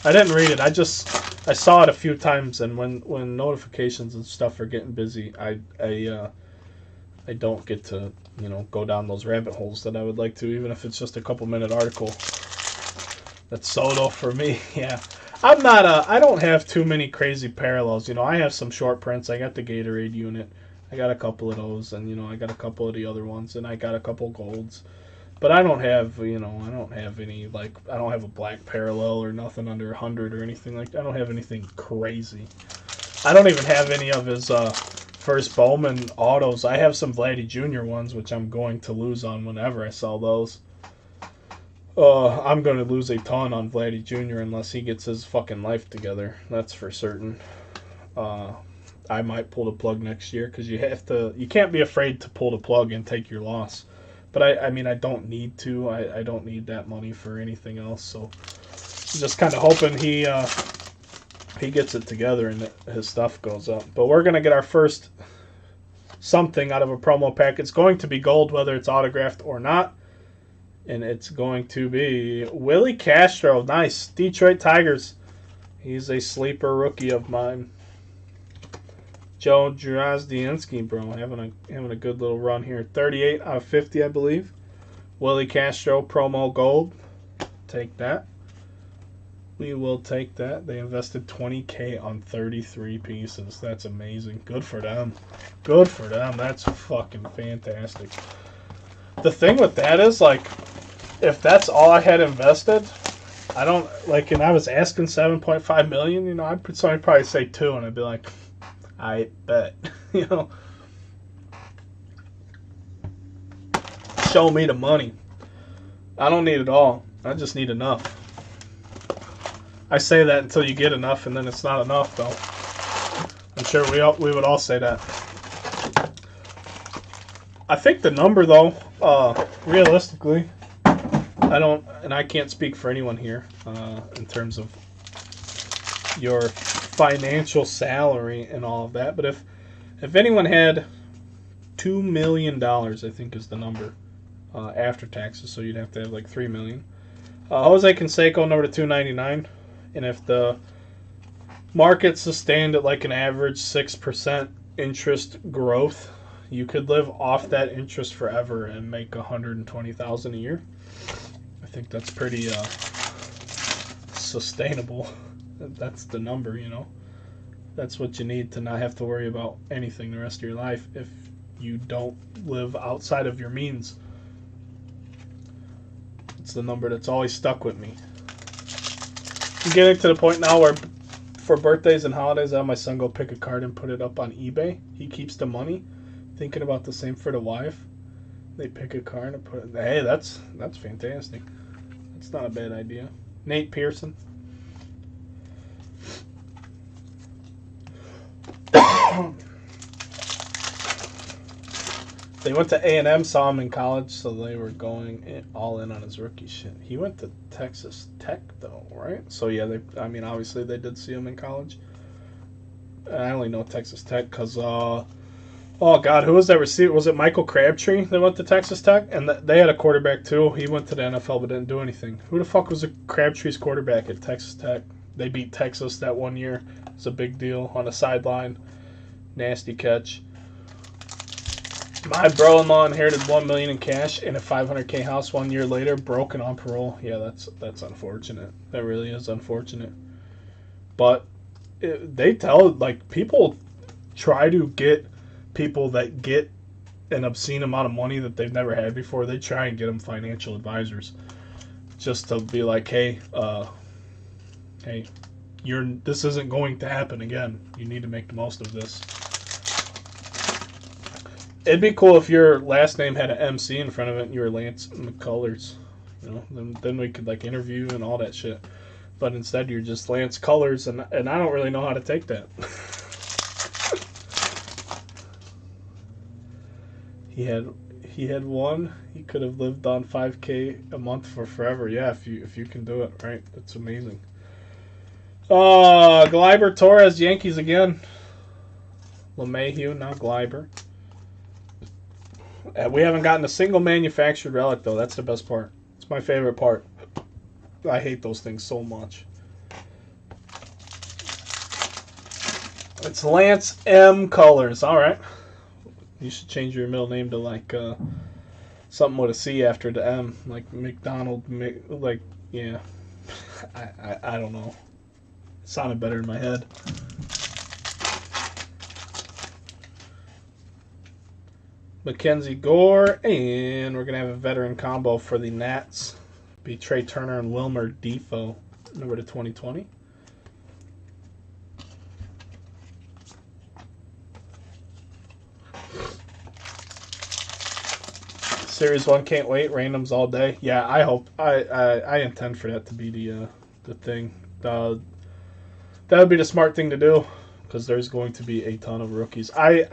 I didn't read it. I saw it a few times, and when notifications and stuff are getting busy, I don't get to, you know, go down those rabbit holes that I would like to, even if it's just a couple-minute article. That's Soto for me. Yeah. I don't have too many crazy parallels. You know, I have some short prints. I got the Gatorade unit. I got a couple of those, and, you know, I got a couple of the other ones, and I got a couple golds. But I don't have, you know, I don't have any, like, I don't have a black parallel or nothing under 100 or anything like that. I don't have anything crazy. I don't even have any of his first Bowman autos. I have some Vladdy Jr. ones, which I'm going to lose on whenever I sell those. I'm going to lose a ton on Vladdy Jr. unless he gets his fucking life together. That's for certain. I might pull the plug next year because you can't be afraid to pull the plug and take your loss. But I mean, I don't need to. I don't need that money for anything else. So I'm just kind of hoping he gets it together and his stuff goes up. But we're going to get our first something out of a promo pack. It's going to be gold, whether it's autographed or not. And it's going to be Willie Castro. Nice. Detroit Tigers. He's a sleeper rookie of mine. Joe Drozdiansky, bro. Having a good little run here. 38 out of 50, I believe. Willie Castro, promo gold. Take that. We will take that. They invested $20K on 33 pieces. That's amazing. Good for them. Good for them. That's fucking fantastic. The thing with that is, like, if that's all I had invested, I don't, like, and I was asking $7.5 million, you know, I'd probably say 2, and I'd be like, I bet, you know. Show me the money. I don't need it all. I just need enough. I say that until you get enough, and then it's not enough, though. I'm sure we would all say that. I think the number, though, realistically, I can't speak for anyone here in terms of your financial salary and all of that, but if anyone had $2 million, I think is the number after taxes, so you'd have to have like $3 million. Jose Canseco, number to 299, and if the market sustained at like an average 6% interest growth, you could live off that interest forever and make $120,000 a year. I think that's pretty sustainable. That's the number, you know. That's what you need to not have to worry about anything the rest of your life if you don't live outside of your means. It's the number that's always stuck with me. I'm getting to the point now where for birthdays and holidays, I have my son go pick a card and put it up on eBay. He keeps the money. Thinking about the same for the wife. They pick a card and put it. Hey, that's fantastic. That's not a bad idea. Nate Pearson. They went to A&M, saw him in college, so they were going all in on his rookie shit. He went to Texas Tech, though, right? So, yeah, obviously they did see him in college. I only know Texas Tech because, oh God, who was that receiver? Was it Michael Crabtree that went to Texas Tech? And they had a quarterback too. He went to the NFL but didn't do anything. Who the fuck was the Crabtree's quarterback at Texas Tech? They beat Texas that one year. It's a big deal on the sideline. Nasty catch. My brother-in-law inherited $1 million in cash in a $500K house 1 year later, broken on parole. Yeah, that's unfortunate. That really is unfortunate. But they tell, like, people try to get people that get an obscene amount of money that they've never had before. They try and get them financial advisors just to be like, hey, this isn't going to happen again. You need to make the most of this. It'd be cool if your last name had an MC in front of it and you were Lance McCullers. You know, then we could, like, interview and all that shit. But instead you're just Lance Colors, and I don't really know how to take that. He had one. He could have lived on $5K a month for forever. Yeah, if you can do it, right? That's amazing. Gleyber Torres, Yankees again. LeMahieu, now Gleyber. We haven't gotten a single manufactured relic, though. That's the best part. It's my favorite part. I hate those things so much. It's Lance M. Colors. All right. You should change your middle name to, like, something with a C after the M. Like McDonald. Like, yeah. I don't know. It sounded better in my head. Mackenzie Gore, and we're going to have a veteran combo for the Nats. Be Trey Turner and Wilmer Defoe, number to 2020. Series 1, can't wait. Randoms all day. Yeah, I hope. I intend for that to be the thing. That would be the smart thing to do, because there's going to be a ton of rookies. I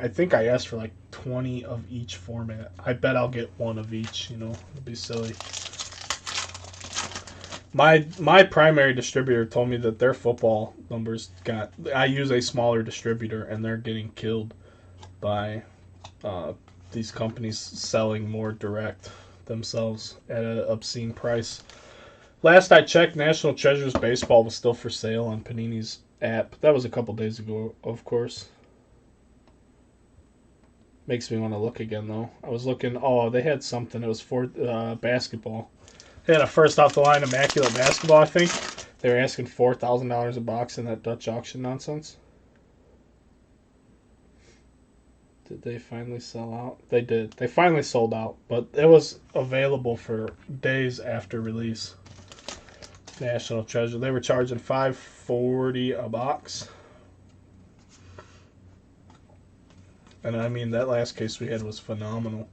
think I asked for like 20 of each format. I bet I'll get one of each, you know. It'd be silly. My primary distributor told me that their football numbers I use a smaller distributor, and they're getting killed by these companies selling more direct themselves at an obscene price. Last I checked, National Treasures Baseball was still for sale on Panini's app. That was a couple days ago, of course. Makes me want to look again, though. I was looking. Oh, they had something. It was for basketball. They had a first off the line immaculate basketball, I think. They were asking $4,000 a box in that Dutch auction nonsense. Did they finally sell out? They did. They finally sold out, but it was available for days after release. National Treasure. They were charging $5.40 a box. And I mean, that last case we had was phenomenal.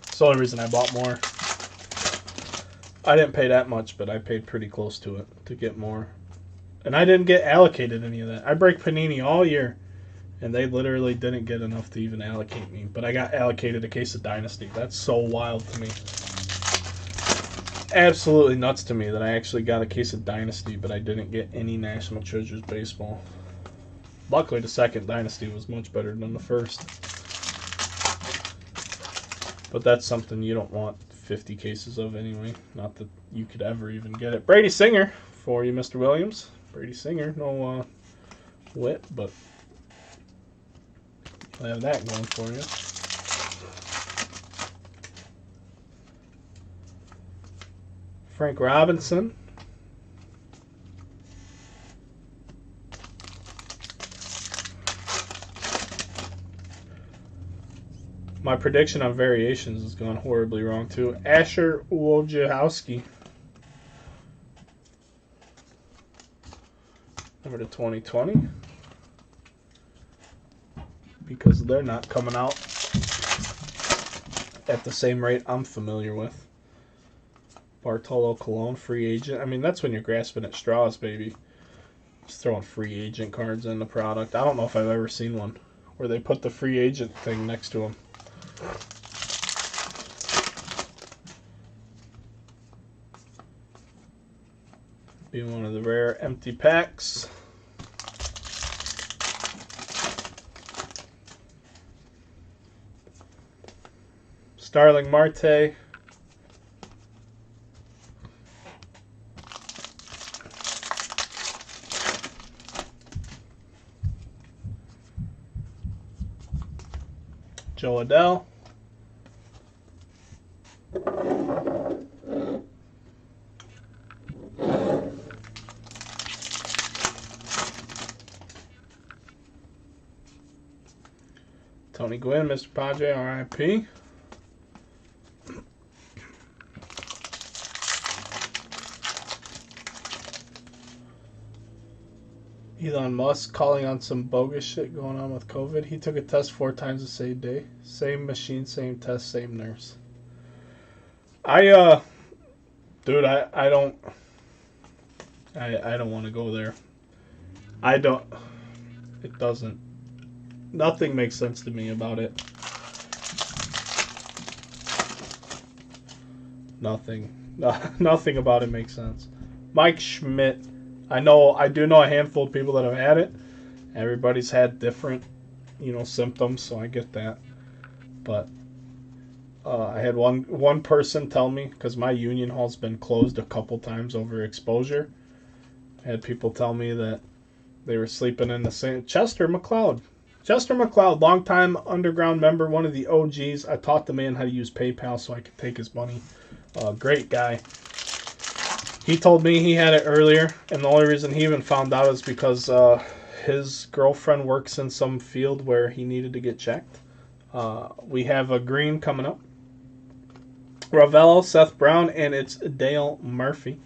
It's the only reason I bought more. I didn't pay that much, but I paid pretty close to it to get more. And I didn't get allocated any of that. I break Panini all year, and they literally didn't get enough to even allocate me. But I got allocated a case of Dynasty. That's so wild to me. Absolutely nuts to me that I actually got a case of Dynasty, but I didn't get any National Treasures baseball. Luckily, the second Dynasty was much better than the first. But that's something you don't want 50 cases of anyway. Not that you could ever even get it. Brady Singer for you, Mr. Williams. Brady Singer, no whip, but I'll have that going for you. Frank Robinson. My prediction on variations has gone horribly wrong too. Asher Wojciechowski. Number to 2020. Because they're not coming out at the same rate I'm familiar with. Bartolo Colon, free agent. I mean, that's when you're grasping at straws, baby. Just throwing free agent cards in the product. I don't know if I've ever seen one where they put the free agent thing next to them. Be one of the rare empty packs. Starling Marte. Joe Adell. Tony Gwynn, Mr. Padre, RIP. Elon Musk calling on some bogus shit going on with COVID. He took a test 4 times the same day. Same machine, same test, same nurse. Dude, I don't want to go there. It doesn't. Nothing makes sense to me about it. Nothing. Nothing about it makes sense. Mike Schmidt. I do know a handful of people that have had it. Everybody's had different, symptoms, so I get that. But I had one person tell me, because my union hall's been closed a couple times over exposure. I had people tell me that they were sleeping in the same... Chester McLeod, longtime underground member, one of the OGs. I taught the man how to use PayPal so I could take his money. Great guy. He told me he had it earlier, and the only reason he even found out is because his girlfriend works in some field where he needed to get checked. We have a green coming up. Ravello, Seth Brown, and it's Dale Murphy,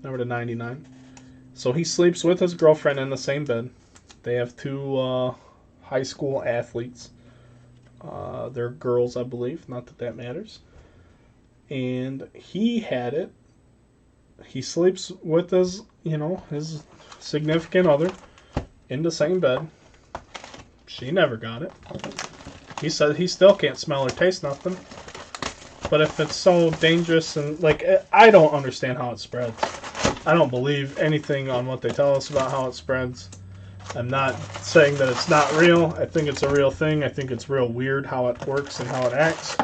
number to 99. So he sleeps with his girlfriend in the same bed. They have 2 high school athletes. They're girls, I believe. Not that that matters. And he had it. He sleeps with his significant other in the same bed. She never got it. He said he still can't smell or taste nothing. But if it's so dangerous and, I don't understand how it spreads. I don't believe anything on what they tell us about how it spreads. I'm not saying that it's not real. I think it's a real thing. I think it's real weird how it works and how it acts.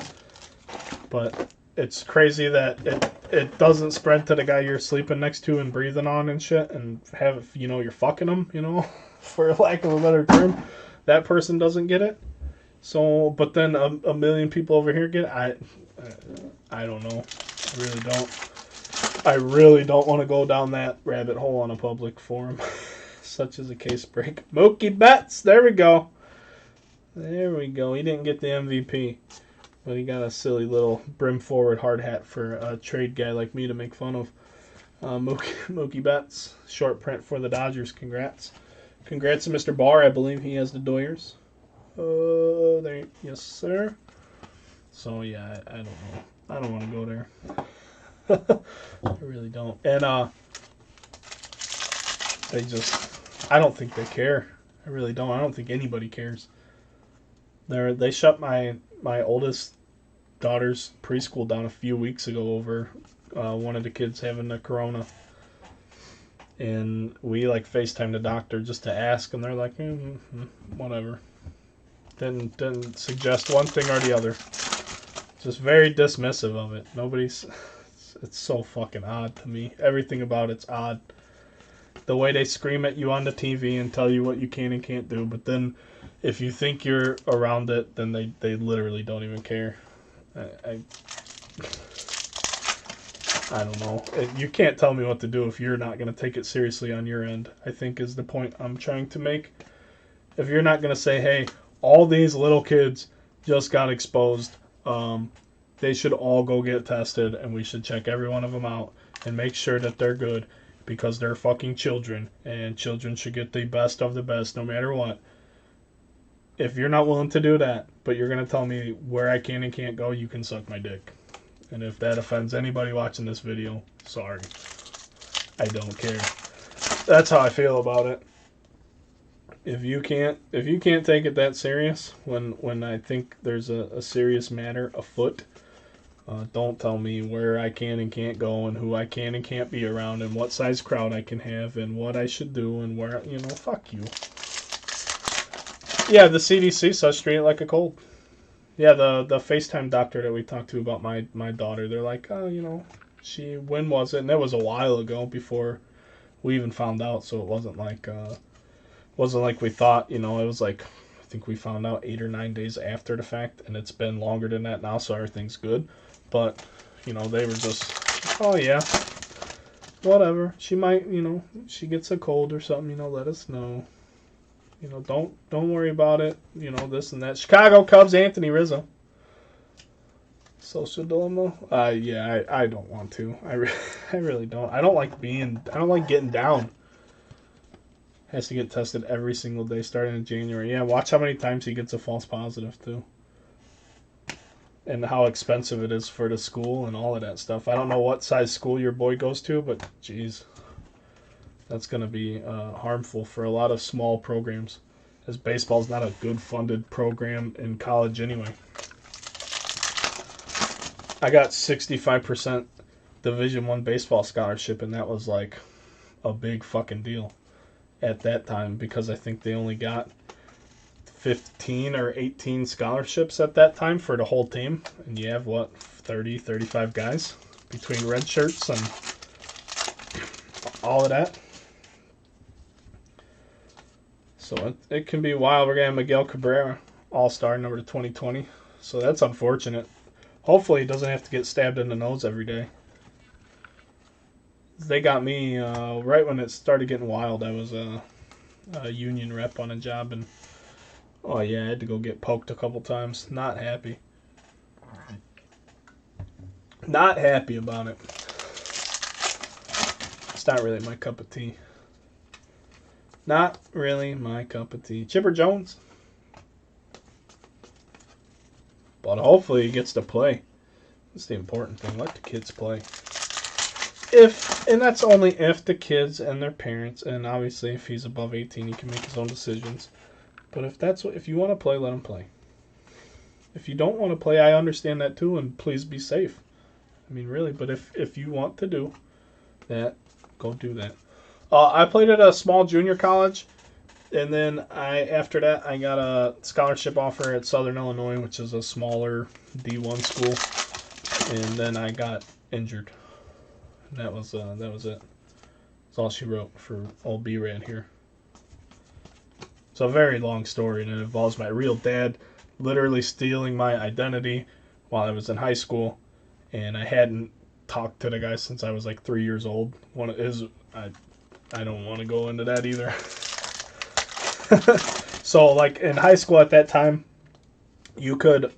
But it's crazy that it doesn't spread to the guy you're sleeping next to and breathing on and shit, and you're fucking him, for lack of a better term. That person doesn't get it. So, but then a million people over here get it. I don't know. I really don't want to go down that rabbit hole on a public forum. Such as a case break. Mookie Betts. There we go. There we go. He didn't get the MVP. But he got a silly little brim forward hard hat for a trade guy like me to make fun of. Mookie Betts. Short print for the Dodgers. Congrats. Congrats to Mr. Barr. I believe he has the Doyers. Yes, sir. So, yeah, I don't know. I don't want to go there. I really don't. And, I don't think they care. I really don't. I don't think anybody cares. They shut my oldest daughter's preschool down a few weeks ago over one of the kids having the corona. And we FaceTimed the doctor just to ask, and they're like, whatever. Didn't suggest one thing or the other. Just very dismissive of it. It's so fucking odd to me. Everything about it's odd. The way they scream at you on the TV and tell you what you can and can't do, but then if you think you're around it, then they literally don't even care. I don't know. You can't tell me what to do if you're not going to take it seriously on your end, I think is the point I'm trying to make. If you're not going to say, hey, all these little kids just got exposed, they should all go get tested, and we should check every one of them out and make sure that they're good, because they're fucking children, and children should get the best of the best no matter what. If you're not willing to do that, but you're going to tell me where I can and can't go, you can suck my dick. And if that offends anybody watching this video, sorry. I don't care. That's how I feel about it. If you can't take it that serious, when I think there's a serious matter afoot, don't tell me where I can and can't go, and who I can and can't be around, and what size crowd I can have, and what I should do, and where, fuck you. Yeah, the CDC says treat it like a cold. Yeah, the FaceTime doctor that we talked to about my daughter, they're like, oh, when was it? And that was a while ago before we even found out, so it wasn't like we thought. It was like I think we found out 8 or 9 days after the fact, and it's been longer than that now, so everything's good. But they were just, oh yeah, whatever. She might, she gets a cold or something. Let us know. Don't worry about it. This and that. Chicago Cubs, Anthony Rizzo. Social dilemma. Yeah, I don't want to. I really don't. I don't like getting down. Has to get tested every single day starting in January. Yeah, watch how many times he gets a false positive too. And how expensive it is for the school and all of that stuff. I don't know what size school your boy goes to, but geez, that's going to be harmful for a lot of small programs, as baseball is not a good funded program in college anyway. I got 65% Division I baseball scholarship, and that was like a big fucking deal at that time, because I think they only got 15 or 18 scholarships at that time for the whole team, and you have 35 guys between red shirts and all of that. So it can be wild. We're going to have Miguel Cabrera, all-star, number 2020. So that's unfortunate. Hopefully he doesn't have to get stabbed in the nose every day. They got me right when it started getting wild. I was a union rep on a job, and oh yeah, I had to go get poked a couple times. Not happy. Not happy about it. It's not really my cup of tea. Not really my cup of tea. Chipper Jones. But hopefully he gets to play. That's the important thing. Let the kids play. And that's only if the kids and their parents, and obviously if he's above 18, he can make his own decisions. But if you want to play, let him play. If you don't want to play, I understand that too, and please be safe. I mean, really, but if you want to do that, go do that. I played at a small junior college, and then after that I got a scholarship offer at Southern Illinois, which is a smaller D1 school, and then I got injured. And that was it. That's all she wrote for old B-Rad here. It's a very long story, and it involves my real dad literally stealing my identity while I was in high school, and I hadn't talked to the guy since I was like 3 years old. I don't want to go into that either. So like in high school at that time, you weren't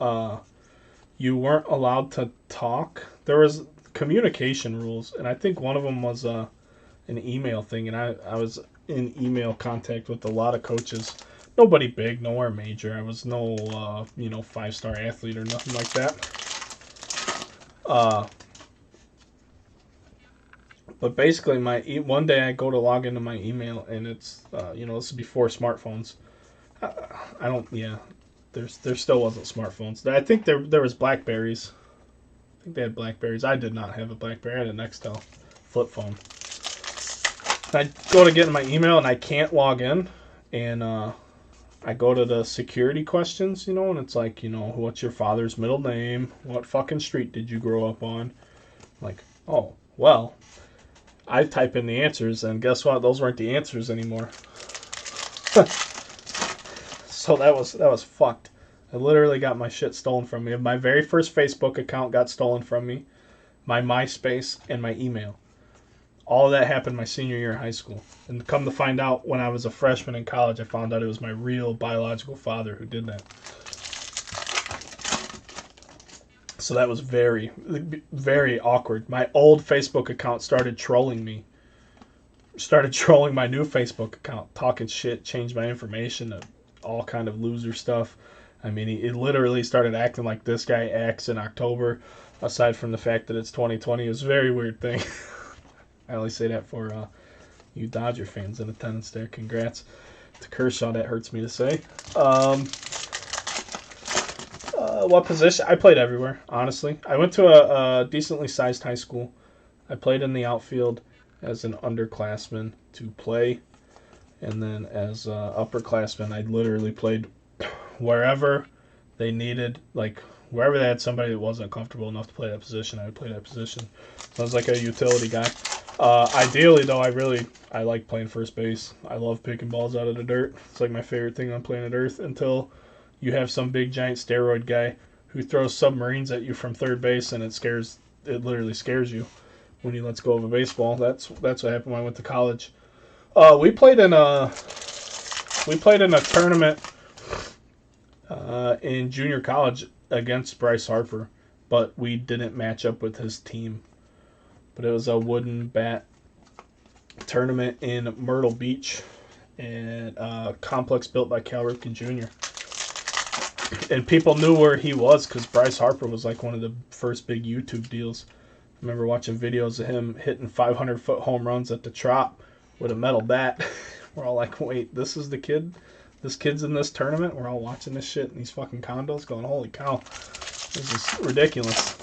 allowed to talk. There was communication rules, and I think one of them was an email thing, and I was in email contact with a lot of coaches. Nobody big, nowhere major. I was no 5-star athlete or nothing like that. But basically, one day I go to log into my email, and it's this is before smartphones. There still wasn't smartphones. I think there was Blackberries. I think they had Blackberries. I did not have a Blackberry. I had a Nextel flip phone. I go to get in my email, and I can't log in, and I go to the security questions, and it's like, what's your father's middle name? What fucking street did you grow up on? I'm like, oh, well, I type in the answers, and guess what? Those weren't the answers anymore. So that was fucked. I literally got my shit stolen from me. My very first Facebook account got stolen from me, my MySpace, and my email. All of that happened my senior year of high school. And come to find out, when I was a freshman in college, I found out it was my real biological father who did that. So that was very, very awkward. My old Facebook account started trolling me. Started trolling my new Facebook account, talking shit, changed my information to all kind of loser stuff. I mean, it literally started acting like this guy acts in October, aside from the fact that it's 2020. It was a very weird thing. I only say that for you Dodger fans in attendance there. Congrats to Kershaw. That hurts me to say. What position? I played everywhere, honestly. I went to a decently sized high school. I played in the outfield as an underclassman to play. And then as upperclassman, I literally played wherever they needed, like, wherever they had somebody that wasn't comfortable enough to play that position, I would play that position. So I was like a utility guy. Ideally, though, I like playing first base. I love picking balls out of the dirt. It's like my favorite thing on planet Earth until you have some big giant steroid guy who throws submarines at you from third base, and it literally scares you when he lets go of a baseball. That's what happened when I went to college. We played in a tournament in junior college against Bryce Harper, but we didn't match up with his team. But it was a wooden bat tournament in Myrtle Beach, and a complex built by Cal Ripken Jr. And people knew where he was because Bryce Harper was like one of the first big YouTube deals. I remember watching videos of him hitting 500-foot home runs at the Trop with a metal bat. We're all like, wait, this is the kid? This kid's in this tournament? We're all watching this shit in these fucking condos going, holy cow, this is ridiculous.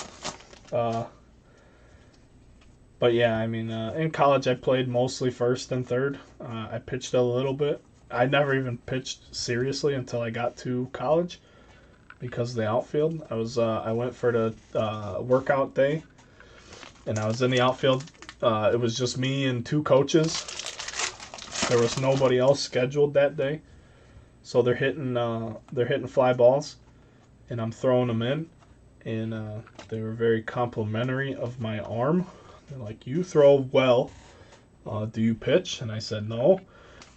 But yeah, I mean, in college I played mostly first and third. I pitched a little bit. I never even pitched seriously until I got to college because of the outfield. I went for the workout day, and I was in the outfield. It was just me and two coaches. There was nobody else scheduled that day, so they're hitting fly balls, and I'm throwing them in, and they were very complimentary of my arm. They're like, you throw well. Do you pitch? And I said, no.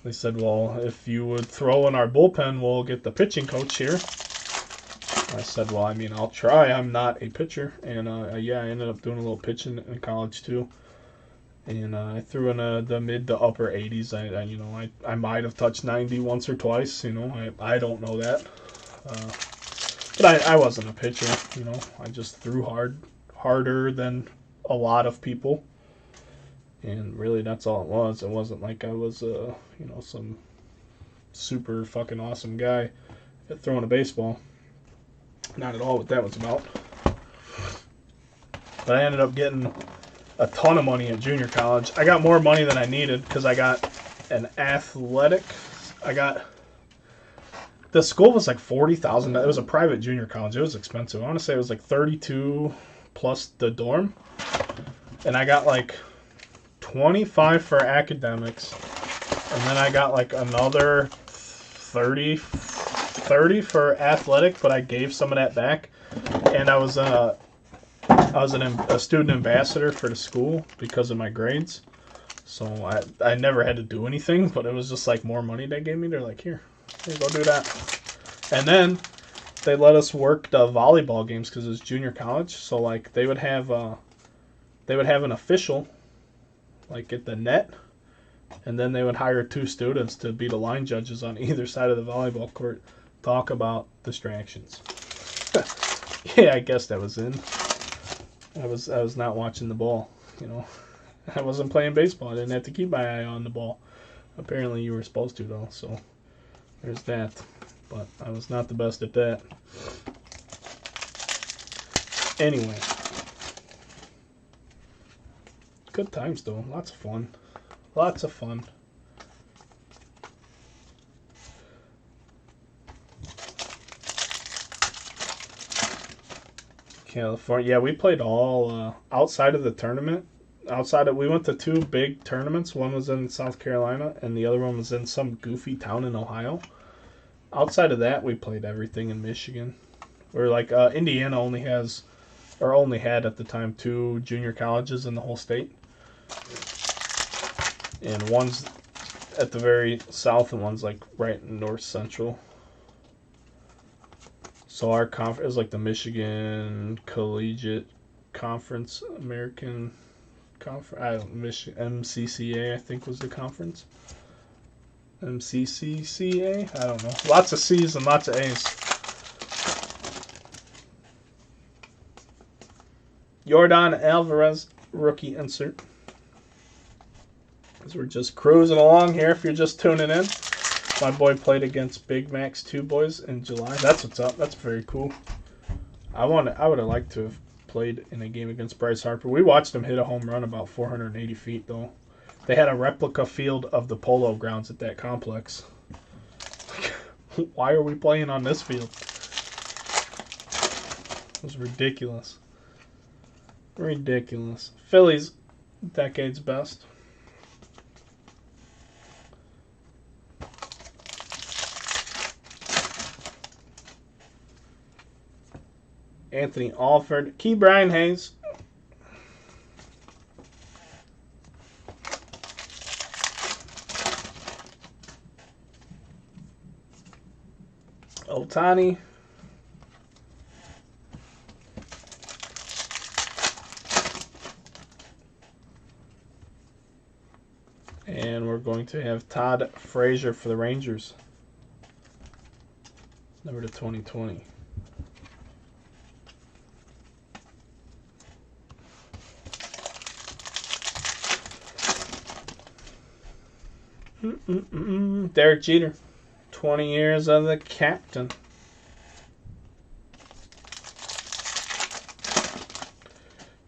They said, well, if you would throw in our bullpen, we'll get the pitching coach here. I said, well, I mean, I'll try. I'm not a pitcher. And, yeah, I ended up doing a little pitching in college, too. And I threw in the mid to upper 80s. I might have touched 90 once or twice. I don't know that. But I wasn't a pitcher. I just threw harder than a lot of people, and really that's all it was. It wasn't like I was some super fucking awesome guy at throwing a baseball. Not at all what that was about. But I ended up getting a ton of money at junior college. I got more money than I needed because I got an athletic. The school was like $40,000. It was a private junior college. It was expensive. I want to say it was like $32 plus the dorm. And I got like 25 for academics, and then I got like another 30 for athletic, but I gave some of that back. And I was a student ambassador for the school because of my grades, so I never had to do anything, but it was just like more money they gave me. They're like, here, go do that. And then they let us work the volleyball games because it was junior college, so like they would have an official, like at the net, and then they would hire two students to be the line judges on either side of the volleyball court, talk about distractions. Yeah, I guess that was in. I was not watching the ball, I wasn't playing baseball. I didn't have to keep my eye on the ball. Apparently you were supposed to, though, so there's that. But I was not the best at that. Anyway. Good times, though. Lots of fun. Lots of fun. California. Yeah, we played all outside of the tournament. We went to two big tournaments. One was in South Carolina, and the other one was in some goofy town in Ohio. Outside of that, we played everything in Michigan. Or like Indiana only had at the time 2 junior colleges in the whole state. And one's at the very south and one's like right north central. So our conference is like the Michigan Collegiate Conference, American Conference, MCCA I think was the conference. MCCCA? I don't know. Lots of C's and lots of A's. Jordan Alvarez, rookie insert. As we're just cruising along here, if you're just tuning in. My boy played against Big Mac's 2 boys in July. That's what's up. That's very cool. I would have liked to have played in a game against Bryce Harper. We watched him hit a home run about 480 feet, though. They had a replica field of the Polo Grounds at that complex. Why are we playing on this field? It was ridiculous. Ridiculous. Phillies, decade's best. Anthony Alford. Key Brian Hayes. Otani. And we're going to have Todd Frazier for the Rangers. Number to 2020. Derek Jeter. 20 years of the captain.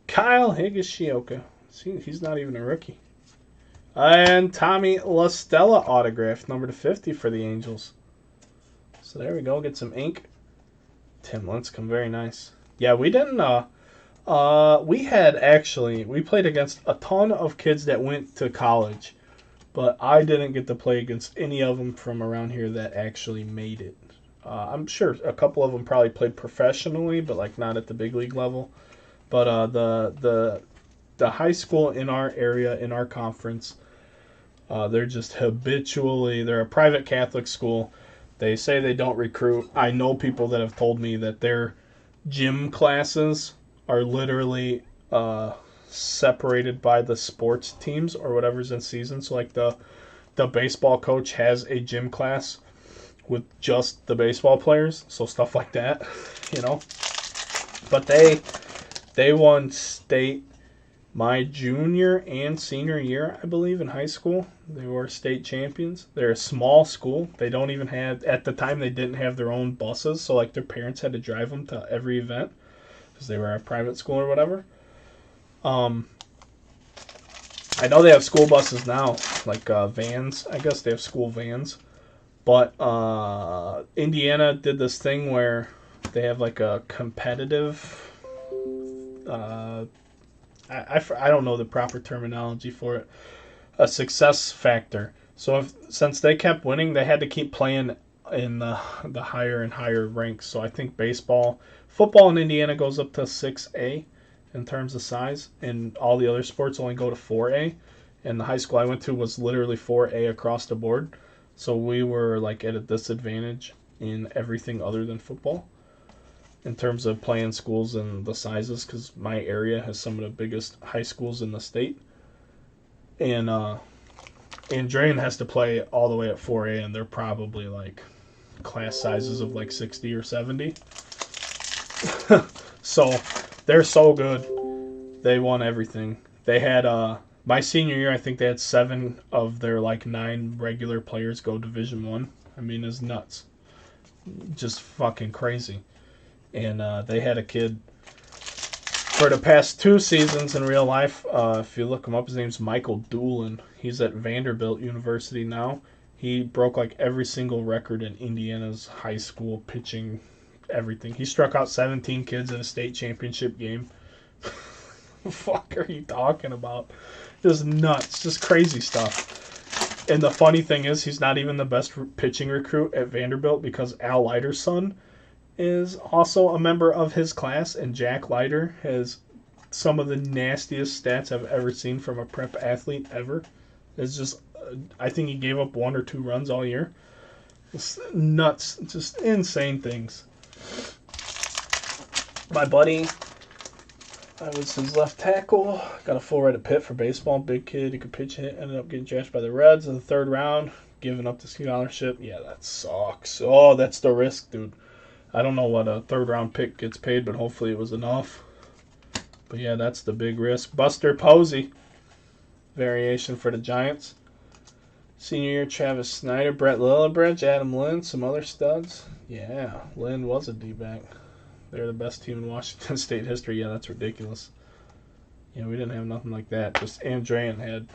Kyle Higashioka. See, he's not even a rookie. And Tommy La Stella autograph, number to 50 for the Angels. So there we go. Get some ink. Tim Lincecum, very nice. Yeah, we didn't. We played against a ton of kids that went to college, but I didn't get to play against any of them from around here that actually made it. I'm sure a couple of them probably played professionally, but like not at the big league level. But the high school in our area, in our conference, they're just habitually, they're a private Catholic school. They say they don't recruit. I know people that have told me that their gym classes are literally separated by the sports teams or whatever's in season. So like the baseball coach has a gym class with just the baseball players. So stuff like that, you know. But they won state my junior and senior year, I believe, in high school. They were state champions. They're a small school. They don't even have, at the time, they didn't have their own buses. So, like, their parents had to drive them to every event because they were a private school or whatever. I know they have school buses now, like vans. I guess they have school vans. But Indiana did this thing where they have, like, a competitive... I don't know the proper terminology for it. A success factor. So since they kept winning, they had to keep playing in the higher and higher ranks. So I think football in Indiana goes up to 6A in terms of size, and all the other sports only go to 4A. And the high school I went to was literally 4A across the board. So we were like at a disadvantage in everything other than football, in terms of playing schools and the sizes, because my area has some of the biggest high schools in the state. And Andrean has to play all the way at 4A, and they're probably like class sizes of like 60 or 70. So they're so good. They won everything. They had, my senior year, I think they had 7 of their like 9 regular players go Division I. I mean, it's nuts. Just fucking crazy. And they had a kid for the past 2 seasons in real life. If you look him up, his name's Michael Doolin. He's at Vanderbilt University now. He broke like every single record in Indiana's high school pitching, everything. He struck out 17 kids in a state championship game. What the fuck are you talking about? Just nuts. Just crazy stuff. And the funny thing is, he's not even the best pitching recruit at Vanderbilt, because Al Leiter's son is also a member of his class, and Jack Leiter has some of the nastiest stats I've ever seen from a prep athlete ever. It's just, I think he gave up 1 or 2 runs all year. It's nuts, just insane things. My buddy, I was his left tackle, got a full ride of Pitt for baseball, big kid, he could pitch hit, ended up getting drafted by the Reds in the 3rd round, giving up the scholarship. Yeah, that sucks. Oh, that's the risk, dude. I don't know what a 3rd round pick gets paid, but hopefully it was enough. But yeah, that's the big risk. Buster Posey, variation for the Giants. Senior year, Travis Snyder, Brett Lillibridge, Adam Lynn, some other studs. Yeah, Lynn was a D-back. They're the best team in Washington State history. Yeah, that's ridiculous. Yeah, we didn't have nothing like that. Just Andrean had,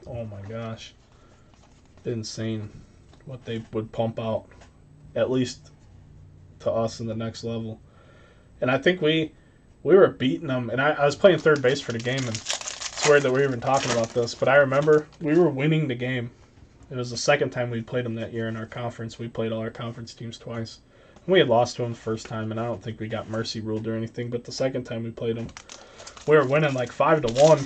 oh my gosh, insane what they would pump out, at least to us in the next level. And I think we were beating them. And I was playing third base for the game, and it's weird that we're even talking about this. But I remember we were winning the game. It was the second time we'd played them that year in our conference. We played all our conference teams twice. And we had lost to them the first time, and I don't think we got mercy ruled or anything. But the second time we played them, we were winning like 5-1.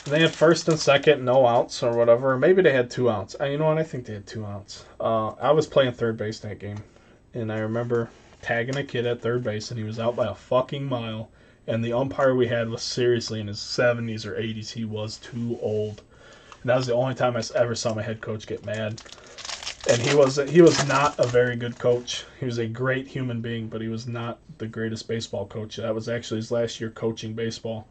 And they had first and second, no outs or whatever. Maybe they had 2 outs. You know what? I think they had 2 outs. I was playing third base that game, and I remember tagging a kid at third base, and he was out by a fucking mile. And the umpire we had was seriously in his 70s or 80s. He was too old. And that was the only time I ever saw my head coach get mad. And he was not a very good coach. He was a great human being, but he was not the greatest baseball coach. That was actually his last year coaching baseball.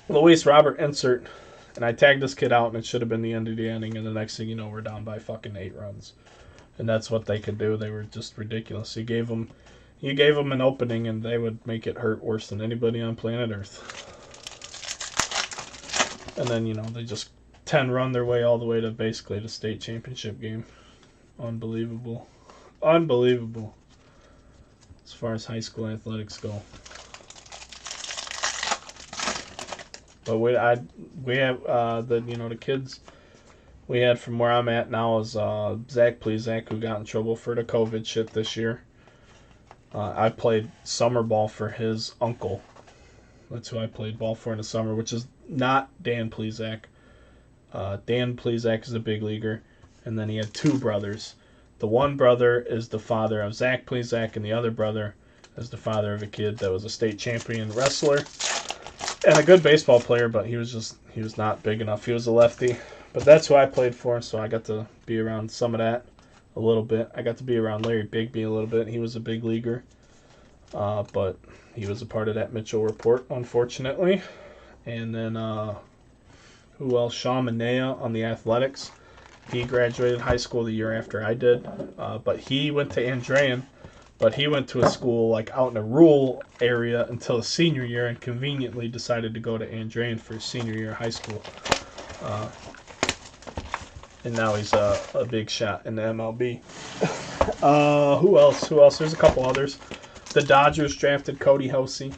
Luis Robert insert, and I tagged this kid out, and it should have been the end of the inning. And the next thing you know, we're down by fucking 8 runs. And that's what they could do. They were just ridiculous. You gave them an opening, and they would make it hurt worse than anybody on planet Earth. And then, they just 10-run their way all the way to basically the state championship game. Unbelievable. Unbelievable. As far as high school athletics go. But we have the kids we had from where I'm at now is Zach Plezak, who got in trouble for the COVID shit this year. I played summer ball for his uncle. That's who I played ball for in the summer, which is not Dan Plezak. Dan Plezak is a big leaguer, and then he had 2 brothers. The one brother is the father of Zach Plezak, and the other brother is the father of a kid that was a state champion wrestler and a good baseball player, but he was not big enough. He was a lefty. But that's who I played for, so I got to be around some of that a little bit. I got to be around Larry Bigby a little bit. He was a big leaguer, but he was a part of that Mitchell report, unfortunately. And then, who else? Sean Manea on the athletics. He graduated high school the year after I did, but he went to Andrean, but he went to a school like out in a rural area until his senior year, and conveniently decided to go to Andrean for his senior year of high school. And now he's a big shot in the MLB. Who else? There's a couple others. The Dodgers drafted Cody Hosey.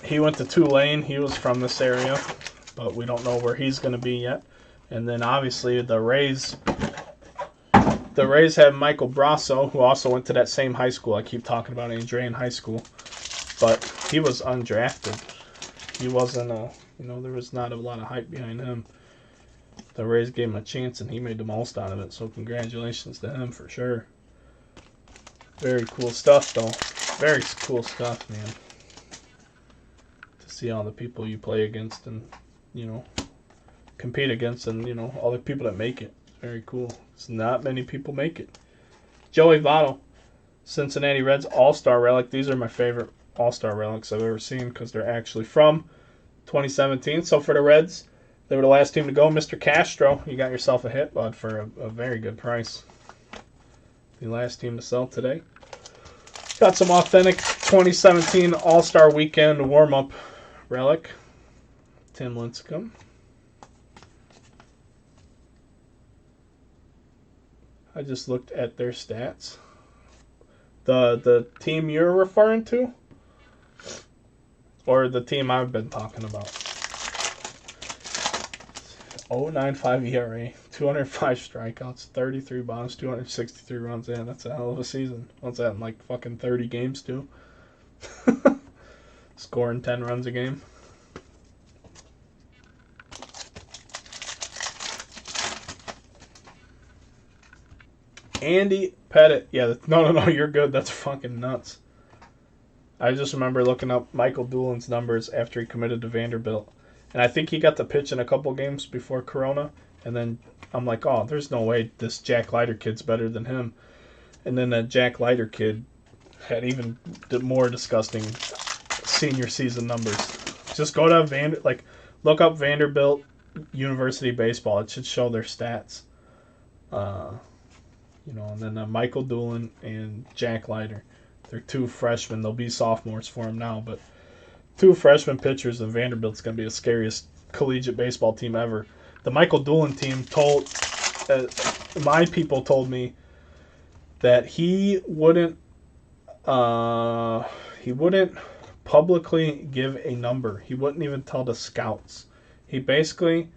He went to Tulane. He was from this area, but we don't know where he's going to be yet. And then obviously the Rays have Michael Brasso, who also went to that same high school. I keep talking about Andrean High School, but he was undrafted. He wasn't there was not a lot of hype behind him. The Rays gave him a chance, and he made the most out of it. So congratulations to him for sure. Very cool stuff, though. Very cool stuff, man. To see all the people you play against and, compete against, and, all the people that make it. Very cool. It's not many people make it. Joey Votto, Cincinnati Reds All-Star Relic. These are my favorite All-Star Relics I've ever seen because they're actually from 2017. So for the Reds, they were the last team to go. Mr. Castro, you got yourself a hit, bud, for a very good price. The last team to sell today. Got some authentic 2017 All-Star Weekend warm-up relic. Tim Lincecum. I just looked at their stats. The team you're referring to? Or the team I've been talking about? 0.95 ERA, 205 strikeouts, 33 bombs, 263 runs in. That's a hell of a season. What's that, in like fucking 30 games, too? Scoring 10 runs a game. Andy Pettit. Yeah, no, you're good. That's fucking nuts. I just remember looking up Michael Doolin's numbers after he committed to Vanderbilt. And I think he got to pitch in a couple games before Corona. And then I'm like, oh, there's no way this Jack Leiter kid's better than him. And then that Jack Leiter kid had even more disgusting senior season numbers. Just go to look up Vanderbilt University baseball. It should show their stats. And then Michael Doolin and Jack Leiter. They're 2 freshmen. They'll be sophomores for him now, but 2 freshman pitchers, and Vanderbilt's going to be the scariest collegiate baseball team ever. The Michael Doolin team my people told me that he wouldn't publicly give a number. He wouldn't even tell the scouts. He basically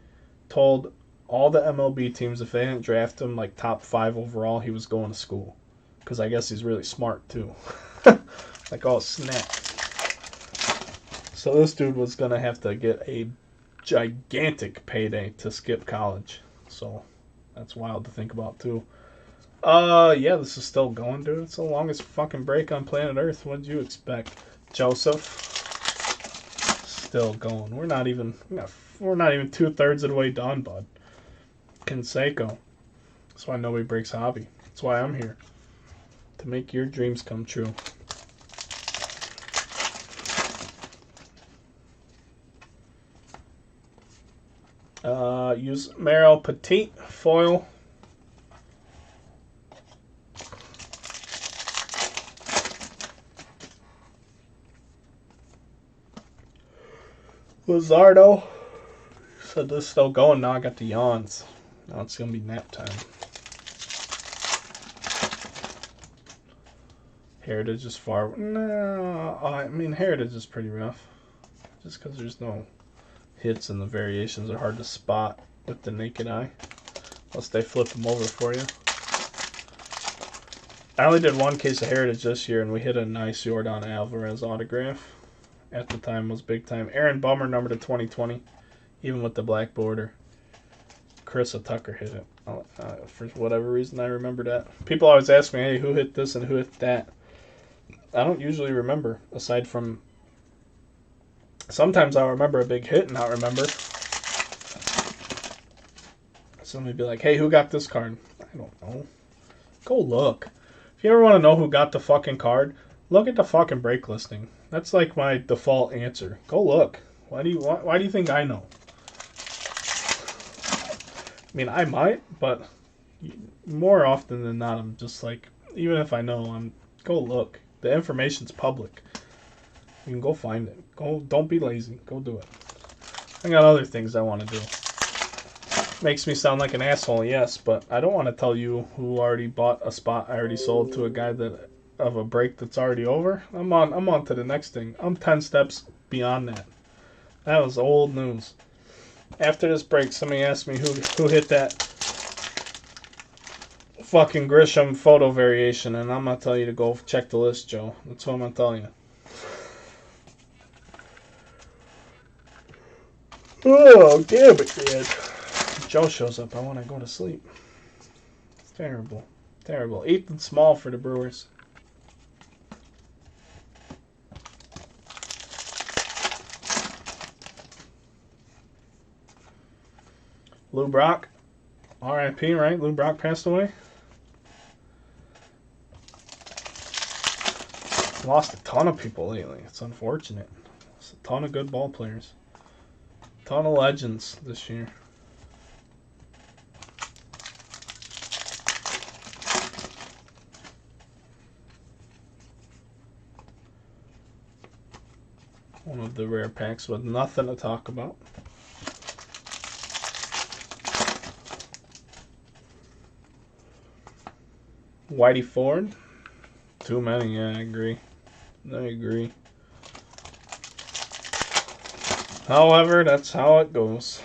told all the MLB teams if they didn't draft him like top 5 overall, he was going to school. Because I guess he's really smart too. Like, oh snap. So this dude was going to have to get a gigantic payday to skip college. So that's wild to think about too. Yeah, this is still going, dude. It's the longest fucking break on planet Earth. What did you expect? Joseph. Still going. We're not even 2/3 of the way done, bud. Canseco. That's why nobody breaks hobby. That's why I'm here. To make your dreams come true. Use Merrill Petit foil. Luzardo. So this is still going now. I got the yawns. Now it's going to be nap time. Heritage is far. No, I mean, Heritage is pretty rough. Just because there's no hits and the variations are hard to spot with the naked eye. Unless they flip them over for you. I only did one case of Heritage this year, and we hit a nice Yordan Alvarez autograph. At the time was big time. Aaron Bummer number to 2020, even with the black border. Carissa Tucker hit it. For whatever reason, I remember that. People always ask me, hey, who hit this and who hit that? I don't usually remember, aside from sometimes I'll remember a big hit and not remember. Somebody be like, hey, who got this card? I don't know. Go look. If you ever want to know who got the fucking card, look at the fucking break listing. That's like my default answer. Go look. Why do you think I know? I mean, I might, but more often than not, I'm just like, even if I know, go look. The information's public. You can go find it. Don't be lazy. Go do it. I got other things I want to do. Makes me sound like an asshole, yes, but I don't want to tell you who already bought a spot I already sold to a guy that of a break that's already over. I'm on to the next thing. I'm 10 steps beyond that. That was old news. After this break, somebody asked me who hit that fucking Grisham photo variation, and I'm gonna tell you to go check the list, Joe. That's what I'm gonna tell you. Oh, damn it, kid. Joe shows up, I want to go to sleep. It's terrible. Terrible. Ethan Small for the Brewers. Lou Brock. R.I.P., right? Lou Brock passed away. Lost a ton of people lately. It's unfortunate. Lost a ton of good ball players. A ton of legends this year. One of the rare packs with nothing to talk about. Whitey Ford. Too many, yeah, I agree. However, that's how it goes.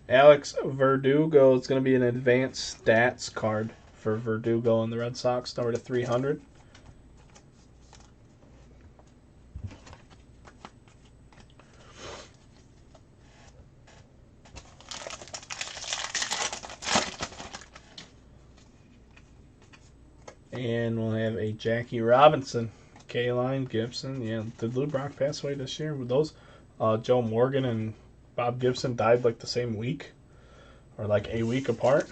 Alex Verdugo is going to be an advanced stats card for Verdugo and the Red Sox, number to 300. And we'll have a Jackie Robinson, K-Line, Gibson. Yeah, did Lou Brock pass away this year? With those, Joe Morgan and Bob Gibson died like the same week, or like a week apart.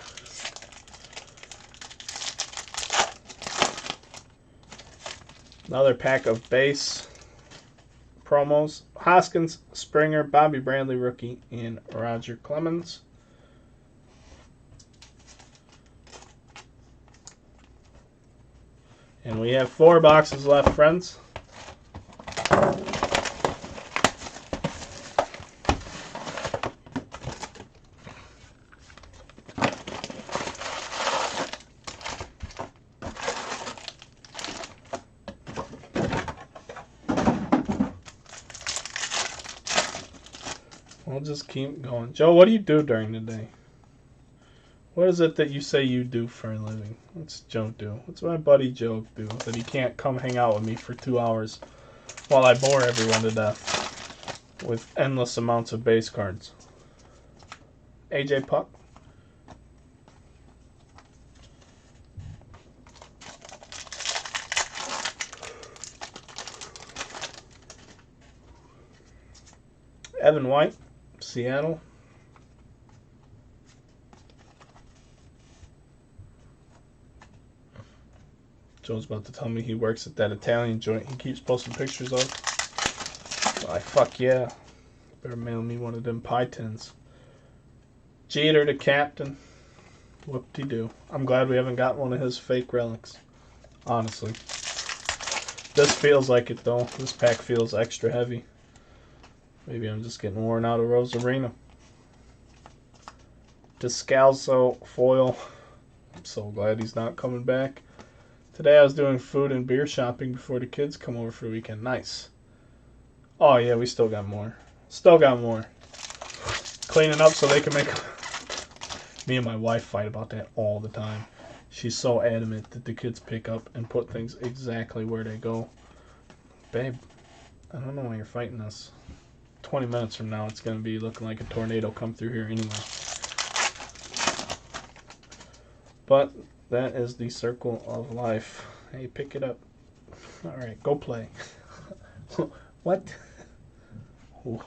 Another pack of base promos: Hoskins, Springer, Bobby Bradley rookie, and Roger Clemens. And we have 4 boxes left, friends. We'll just keep going. Joe, what do you do during the day? What is it that you say you do for a living? What's Joe do? What's my buddy Joe do that he can't come hang out with me for 2 hours while I bore everyone to death with endless amounts of base cards? AJ Puck? Evan White, Seattle. Joe's about to tell me he works at that Italian joint he keeps posting pictures of. Like, fuck yeah. Better mail me one of them pie tins. Jeter, the captain. Whoop-de-doo. I'm glad we haven't got one of his fake relics. Honestly. This feels like it, though. This pack feels extra heavy. Maybe I'm just getting worn out of Rosarina. Descalzo foil. I'm so glad he's not coming back. Today I was doing food and beer shopping before the kids come over for the weekend. Nice. Oh yeah, we still got more. Still got more. Cleaning up so they can make... Me and my wife fight about that all the time. She's so adamant that the kids pick up and put things exactly where they go. Babe, I don't know why you're fighting us. 20 minutes from now, it's going to be looking like a tornado come through here anyway. But that is the circle of life. Hey, pick it up. All right, go play. What? Ooh.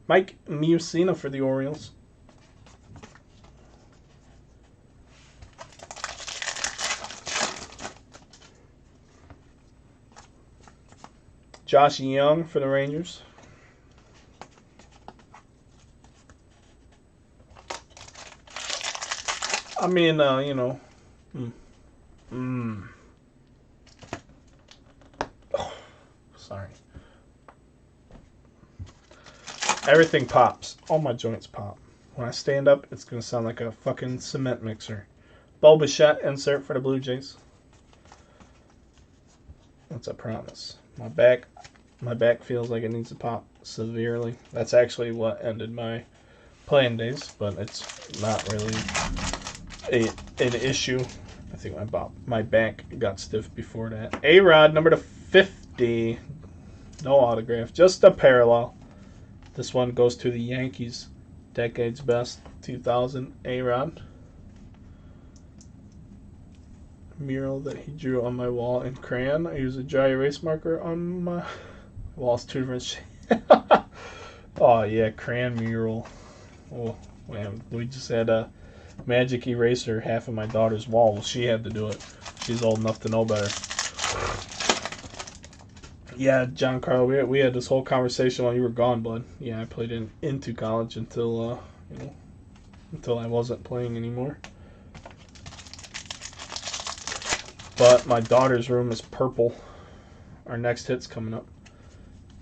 Mike Mussina for the Orioles. Josh Young for the Rangers. I mean, you know. Oh, sorry. Everything pops. All my joints pop. When I stand up, it's going to sound like a fucking cement mixer. Bo Bichette insert for the Blue Jays. That's a promise. My back feels like it needs to pop severely. That's actually what ended my playing days, but it's not really an issue. I think my back got stiff before that. A-Rod, number to 50. No autograph, just a parallel. This one goes to the Yankees. Decade's best, 2000 A-Rod. Mural that he drew on my wall in crayon. I use a dry erase marker on my wall's 2 different shades. Oh yeah, crayon mural. Oh man, we just had a magic eraser half of my daughter's wall. Well, she had to do it. She's old enough to know better. Yeah, John Carl, we had this whole conversation while you were gone, bud. Yeah, I played into college until until I wasn't playing anymore. But my daughter's room is purple. Our next hit's coming up.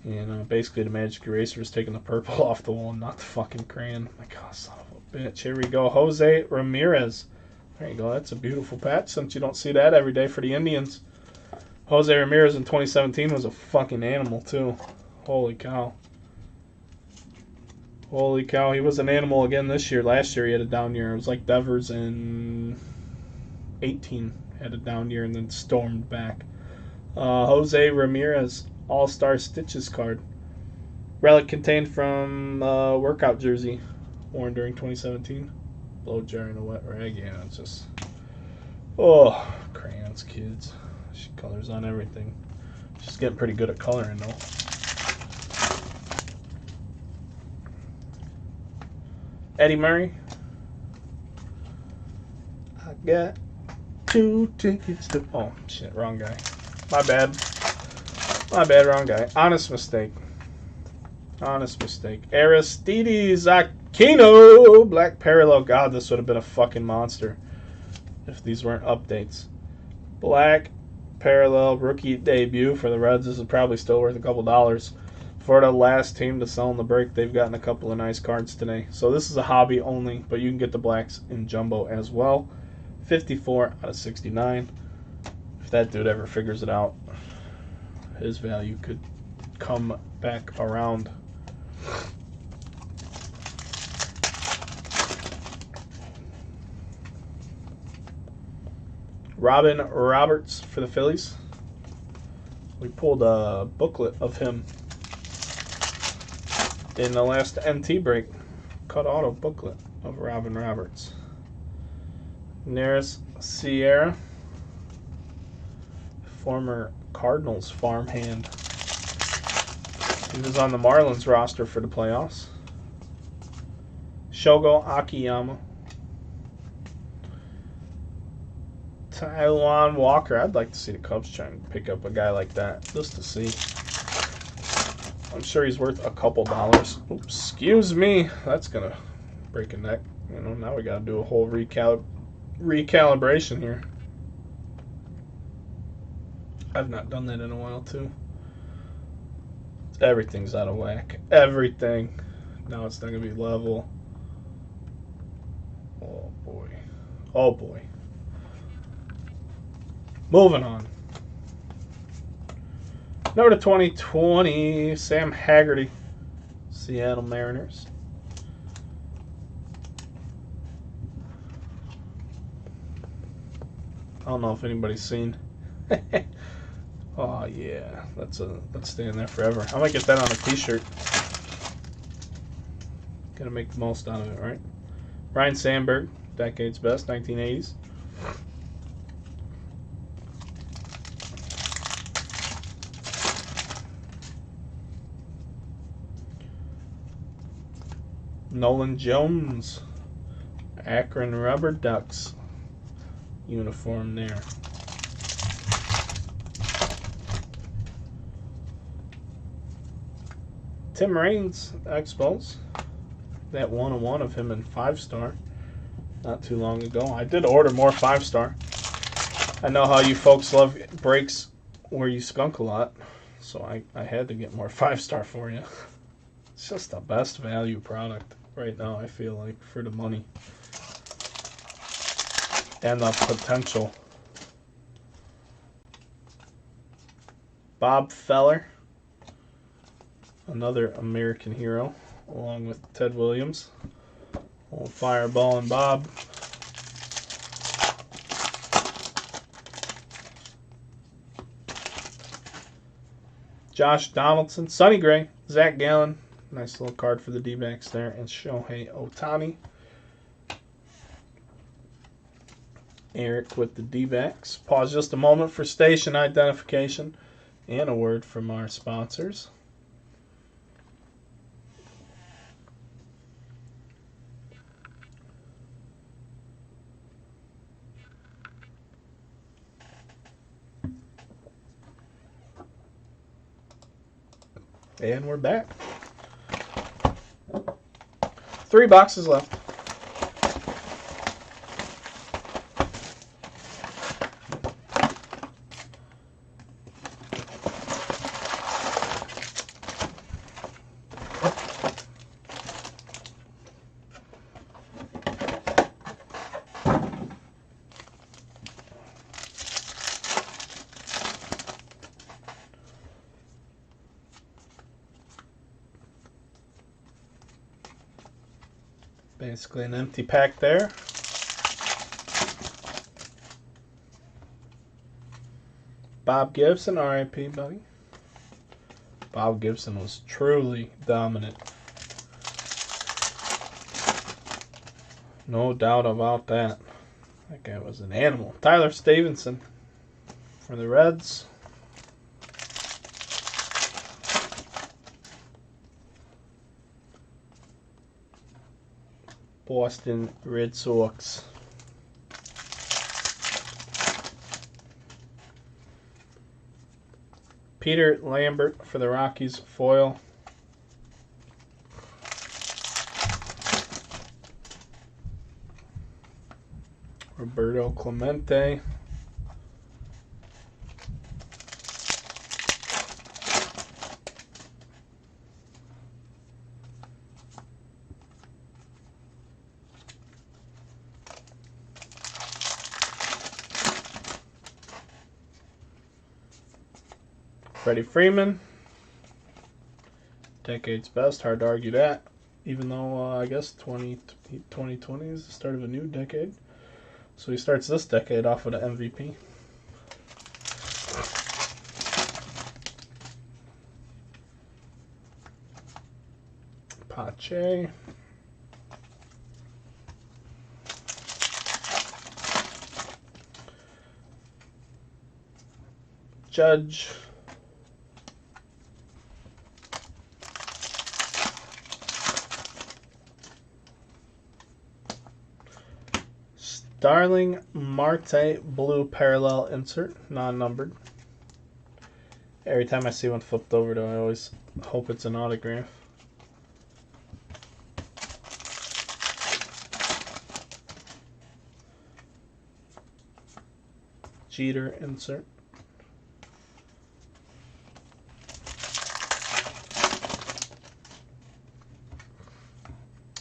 And basically the magic eraser is taking the purple off the wall, not the fucking crayon. My God, son of a bitch. Here we go. Jose Ramirez. There you go. That's a beautiful patch, since you don't see that every day for the Indians. Jose Ramirez in 2017 was a fucking animal, too. Holy cow. Holy cow. He was an animal again this year. Last year he had a down year. It was like Devers in 18. Had a down year and then stormed back. Jose Ramirez, All-Star Stitches card. Relic contained from workout jersey worn during 2017. Blow jar in a wet rag. Yeah, it's just... Oh, crayons, kids. She colors on everything. She's getting pretty good at coloring, though. Eddie Murray. I got 2 tickets to... Oh, shit, wrong guy. My bad. My bad, wrong guy. Honest mistake. Honest mistake. Aristides Aquino! Black Parallel. God, this would have been a fucking monster if these weren't updates. Black Parallel rookie debut for the Reds. This is probably still worth a couple dollars. For the last team to sell in the break, they've gotten a couple of nice cards today. So this is a hobby only, but you can get the blacks in jumbo as well. 54 out of 69. If that dude ever figures it out, his value could come back around. Robin Roberts for the Phillies. We pulled a booklet of him in the last NT break. Cut auto booklet of Robin Roberts. Neris Sierra, former Cardinals farmhand. He was on the Marlins roster for the playoffs. Shogo Akiyama. Taijuan Walker. I'd like to see the Cubs try and pick up a guy like that, just to see. I'm sure he's worth a couple dollars. Oops, excuse me. That's going to break a neck. You know, now we got to do a whole recalibration here. I've not done that in a while, too. Everything's out of whack. Everything. Now it's not going to be level. Oh, boy. Oh, boy. Moving on. Number to 2020, Sam Haggerty, Seattle Mariners. I don't know if anybody's seen. Oh yeah, that's staying there forever. I might get that on a T-shirt. Gotta make the most out of it, right? Ryan Sandberg, decade's best, 1980s. Nolan Jones, Akron Rubber Ducks uniform there. Tim Raines, Expos. That 1-1 of him in 5-star not too long ago. I did order more 5-star. I know how you folks love breaks where you skunk a lot, so I had to get more 5-star for you. It's just the best value product right now, I feel like, for the money and the potential. Bob Feller, another American hero, along with Ted Williams. Old Fireball and Bob. Josh Donaldson, Sonny Gray, Zach Gallen. Nice little card for the D-backs there. And Shohei Ohtani. Eric with the D-backs. Pause just a moment for station identification and a word from our sponsors. And we're back. 3 boxes left. Basically an empty pack there. Bob Gibson, RIP, buddy. Bob Gibson was truly dominant. No doubt about that. That guy was an animal. Tyler Stevenson for the Reds. Boston Red Sox. Peter Lambert for the Rockies, foil. Roberto Clemente. Freddie Freeman. Decade's best. Hard to argue that. Even though I guess 2020 is the start of a new decade. So he starts this decade off with an MVP. Pache. Judge. Starling Marte blue parallel insert, non-numbered. Every time I see one flipped over, though, I always hope it's an autograph. Jeter insert.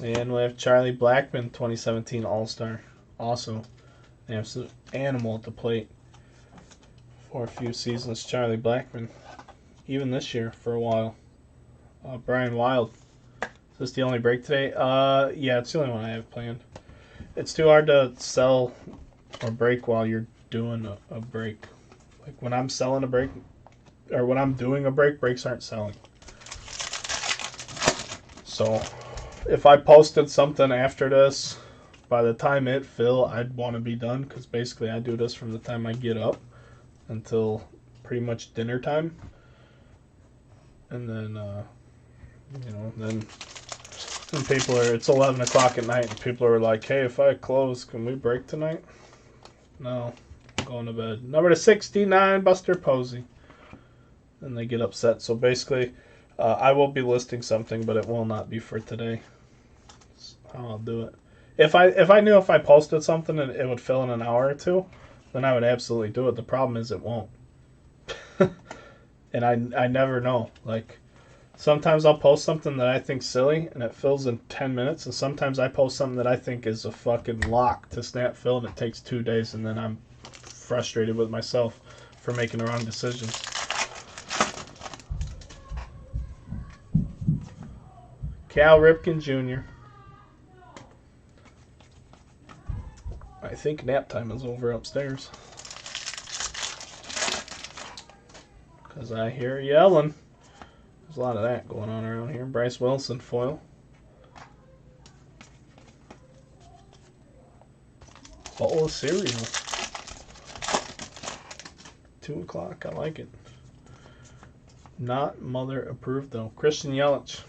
And we have Charlie Blackmon, 2017 All-Star. Also, an absolute animal at the plate for a few seasons. Charlie Blackmon, even this year for a while. Brian Wild. Is this the only break today? Yeah, it's the only one I have planned. It's too hard to sell or break while you're doing a break. Like when I'm selling a break, or when I'm doing a break, breaks aren't selling. So if I posted something after this, by the time it fill, I'd want to be done, because basically I do this from the time I get up until pretty much dinner time. And then, then people are, it's 11 o'clock at night and people are like, hey, if I close, can we break tonight? No, I'm going to bed. Number 69, Buster Posey. And they get upset. So basically, I will be listing something, but it will not be for today. That's how I'll do it. If I knew if I posted something and it would fill in an hour or two, then I would absolutely do it. The problem is it won't. And I never know. Like, sometimes I'll post something that I think's silly and it fills in 10 minutes, and sometimes I post something that I think is a fucking lock to snap fill and it takes 2 days, and then I'm frustrated with myself for making the wrong decisions. Cal Ripken Jr. I think nap time is over upstairs, because I hear yelling. There's a lot of that going on around here. Bryce Wilson foil. Bowl of cereal. 2 o'clock. I like it. Not mother approved though. Christian Yelich.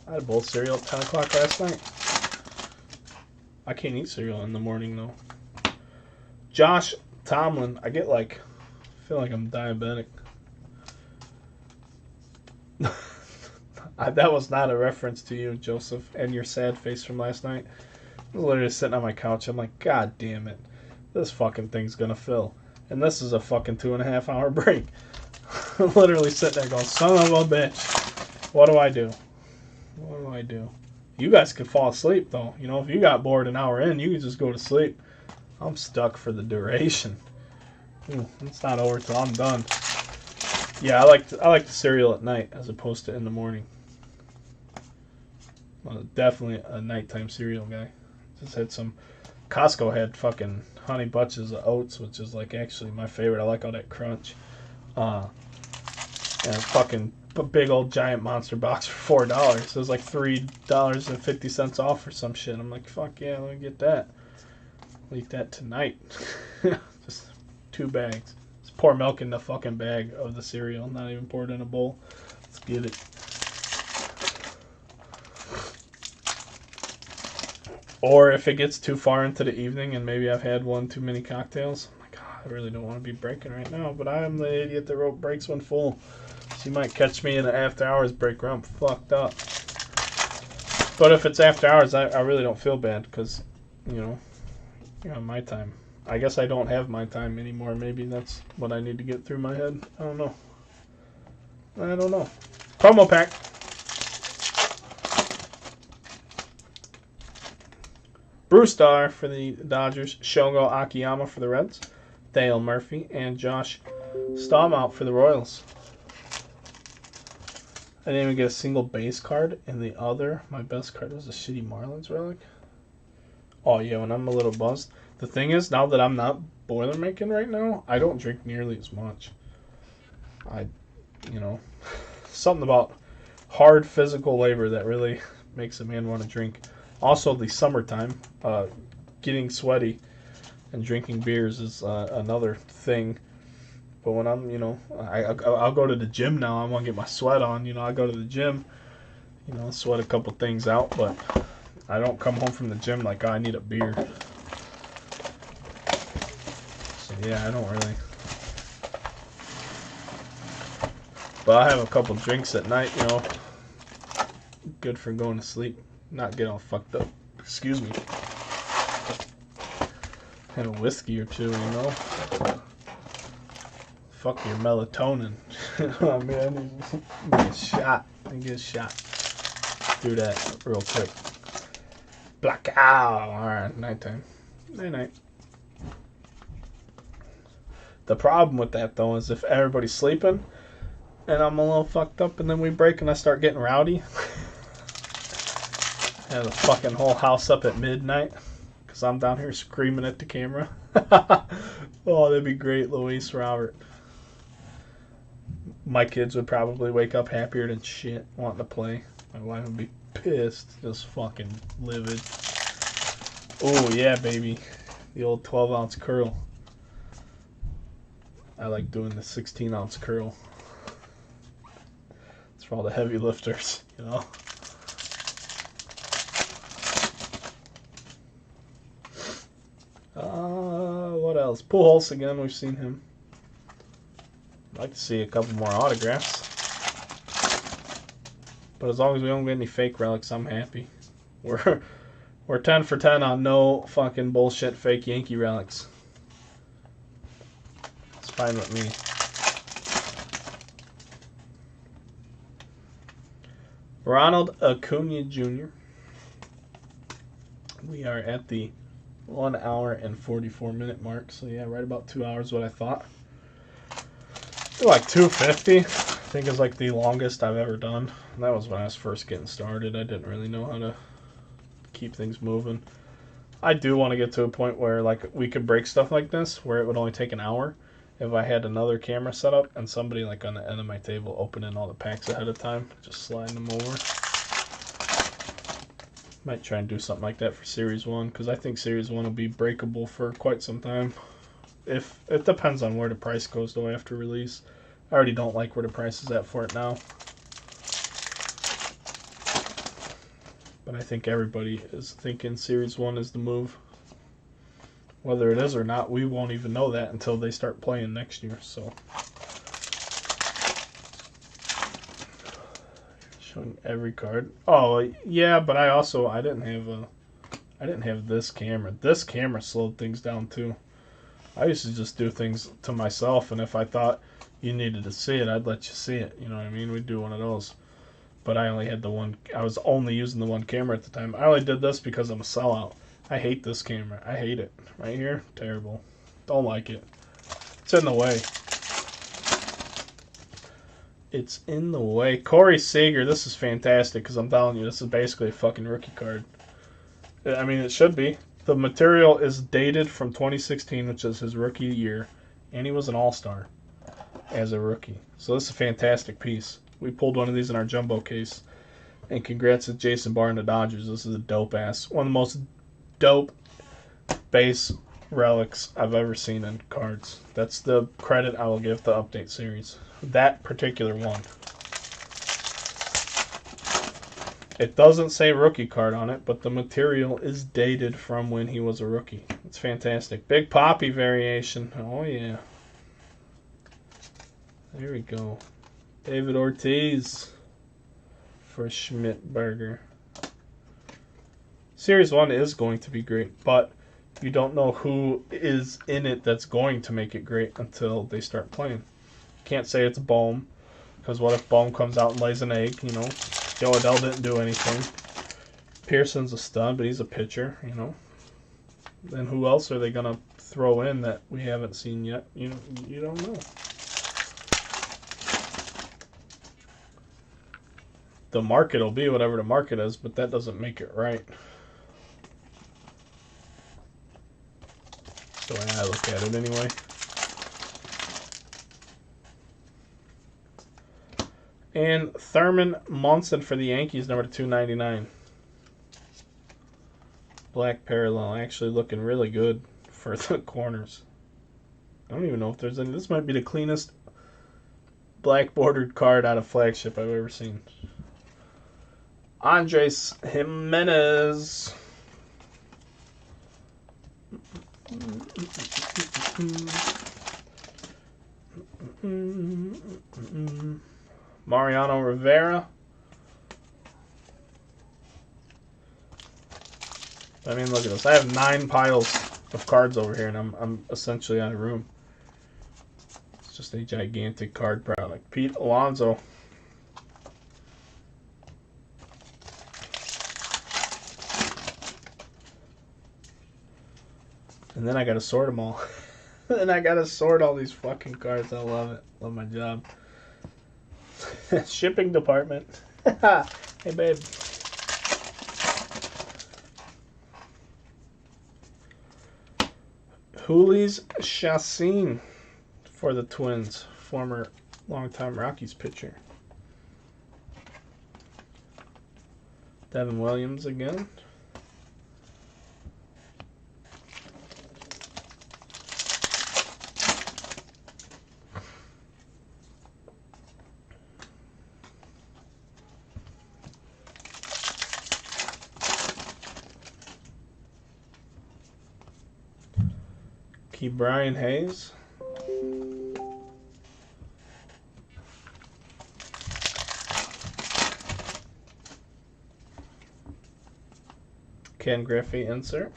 I had a bowl of cereal at 10 o'clock last night. I can't eat cereal in the morning though. Josh Tomlin. I get like, I feel like I'm diabetic. That was not a reference to you, Joseph, and your sad face from last night. I was literally sitting on my couch. I'm like, God damn it. This fucking thing's gonna fill. And this is a fucking 2.5 hour break. I'm literally sitting there going, son of a bitch. What do I do? What do I do? You guys could fall asleep, though. You know, if you got bored an hour in, you could just go to sleep. I'm stuck for the duration. It's not over till I'm done. Yeah, I like the cereal at night as opposed to in the morning. Well, definitely a nighttime cereal guy. Just had some. Costco had fucking Honey Bunches of Oats, which is like actually my favorite. I like all that crunch. And fucking a big old giant monster box for $4. It was like $3.50 off or some shit. I'm like, fuck yeah, let me get that. I'll eat that tonight. Just 2 bags. Just pour milk in the fucking bag of the cereal. Not even pour it in a bowl. Let's get it. Or if it gets too far into the evening and maybe I've had one too many cocktails, I'm like, God, I really don't want to be breaking right now. But I am the idiot that wrote breaks when full. So you might catch me in the after hours break where I'm fucked up. But if it's after hours, I really don't feel bad because, you know, my time. I guess I don't have my time anymore. Maybe that's what I need to get through my head. I don't know. Promo pack. Bruce Starr for the Dodgers. Shogo Akiyama for the Reds. Dale Murphy, and Josh Stallmount for the Royals. I didn't even get a single base card, and the other, my best card was a shitty Marlins relic. Oh yeah, and I'm a little buzzed. The thing is, now that I'm not Boilermaking right now, I don't drink nearly as much. Something about hard physical labor that really makes a man want to drink. Also, the summertime, getting sweaty and drinking beers is another thing. But when I'm, I'll go to the gym now. I want to get my sweat on. I go to the gym, sweat a couple things out. But I don't come home from the gym like, I need a beer. So, yeah, I don't really. But I have a couple drinks at night, Good for going to sleep. Not get all fucked up. Excuse me. Had a whiskey or two, Fuck your melatonin. Oh, man, I need a shot. Get a shot. Do that real quick. Blackout. Alright, nighttime. Night-night. The problem with that, though, is if everybody's sleeping and I'm a little fucked up and then we break and I start getting rowdy, have the fucking whole house up at midnight because I'm down here screaming at the camera. Oh, that'd be great, Luis Robert. My kids would probably wake up happier than shit, wanting to play. My wife would be pissed, just fucking livid. Oh, yeah, baby. The old 12-ounce curl. I like doing the 16-ounce curl. It's for all the heavy lifters, What else? Pujols again, we've seen him. I'd like to see a couple more autographs. But as long as we don't get any fake relics, I'm happy. We're 10 for 10 on no fucking bullshit fake Yankee relics. It's fine with me. Ronald Acuna Jr. We are at the 1 hour and 44 minute mark. So yeah, right about 2 hours what I thought. Like 250, I think is like the longest I've ever done. And that was when I was first getting started. I didn't really know how to keep things moving. I do want to get to a point where like we could break stuff like this, where it would only take an hour if I had another camera set up and somebody like on the end of my table opening all the packs ahead of time, just sliding them over. Might try and do something like that for Series 1, because I think Series 1 will be breakable for quite some time. If it depends on where the price goes though after release. I already don't like where the price is at for it now. But I think everybody is thinking Series 1 is the move. Whether it is or not, we won't even know that until they start playing next year. So, showing every card. Oh yeah, but I didn't have this camera. This camera slowed things down too. I used to just do things to myself, and if I thought you needed to see it, I'd let you see it. You know what I mean? We'd do one of those. But I only had the one. I was only using the one camera at the time. I only did this because I'm a sellout. I hate this camera. I hate it. Right here, terrible. Don't like it. It's in the way. It's in the way. Corey Seager, this is fantastic because I'm telling you, this is basically a fucking rookie card. I mean, it should be. The material is dated from 2016, which is his rookie year, and he was an all-star as a rookie. So this is a fantastic piece. We pulled one of these in our jumbo case, and congrats to Jason Barr and the Dodgers. This is a dope-ass, one of the most dope base relics I've ever seen in cards. That's the credit I will give the update series. That particular one. It doesn't say rookie card on it, but the material is dated from when he was a rookie. It's fantastic. Big Poppy variation. Oh, yeah. There we go. David Ortiz for Schmidtberger. Series 1 is going to be great, but you don't know who is in it that's going to make it great until they start playing. Can't say it's Bohm, because what if Bohm comes out and lays an egg, Joe Adell didn't do anything. Pearson's a stud, but he's a pitcher, And who else are they gonna throw in that we haven't seen yet? You don't know. The market will be whatever the market is, but that doesn't make it right. That's the way I look at it anyway. And Thurman Munson for the Yankees, number 299. Black parallel, actually looking really good for the corners. I don't even know if there's any. This might be the cleanest black bordered card out of flagship I've ever seen. Andres Jimenez. Mariano Rivera. I mean, look at this. I have 9 piles of cards over here, and I'm essentially out of room. It's just a gigantic card product. Pete Alonso. And then I gotta sort them all. Then I gotta sort all these fucking cards. I love it. Love my job. Shipping department. Hey, babe. Jhoulys Chacin for the Twins. Former longtime Rockies pitcher. Devin Williams again. Brian Hayes. Ken Griffey insert.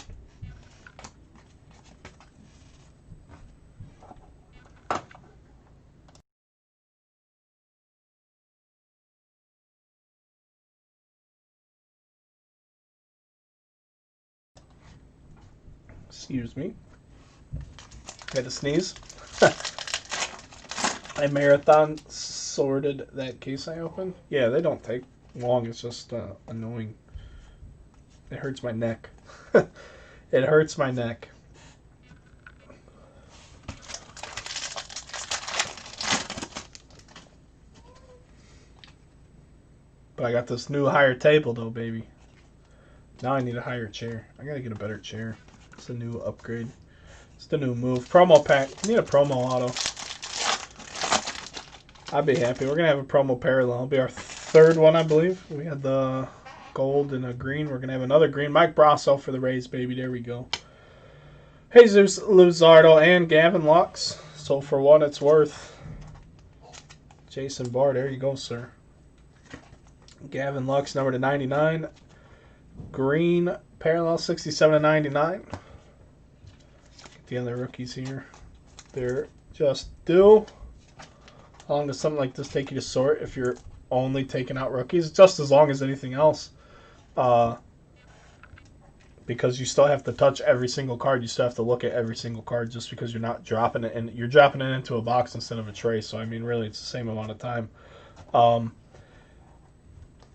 Excuse me. Had to sneeze. I marathon sorted that case I opened. Yeah, they don't take long. It's just annoying. It hurts my neck. It hurts my neck. But I got this new higher table though, baby. Now I need a higher chair. I gotta get a better chair. It's a new upgrade. It's the new move. Promo pack. I need a promo auto. I'd be happy. We're going to have a promo parallel. It'll be our 3rd one, I believe. We had the gold and a green. We're going to have another green. Mike Brasso for the Rays, baby. There we go. Jesus Luzardo and Gavin Lux. So for what it's worth. Jason Barr. There you go, sir. Gavin Lux, number to 99. Green parallel, 67/99. The other rookies here, they're just due. How long does something like this take you to sort if you're only taking out rookies? Just as long as anything else, because you still have to touch every single card. You still have to look at every single card just because you're not dropping it in. You're dropping it into a box instead of a tray. So I mean, really, it's the same amount of time.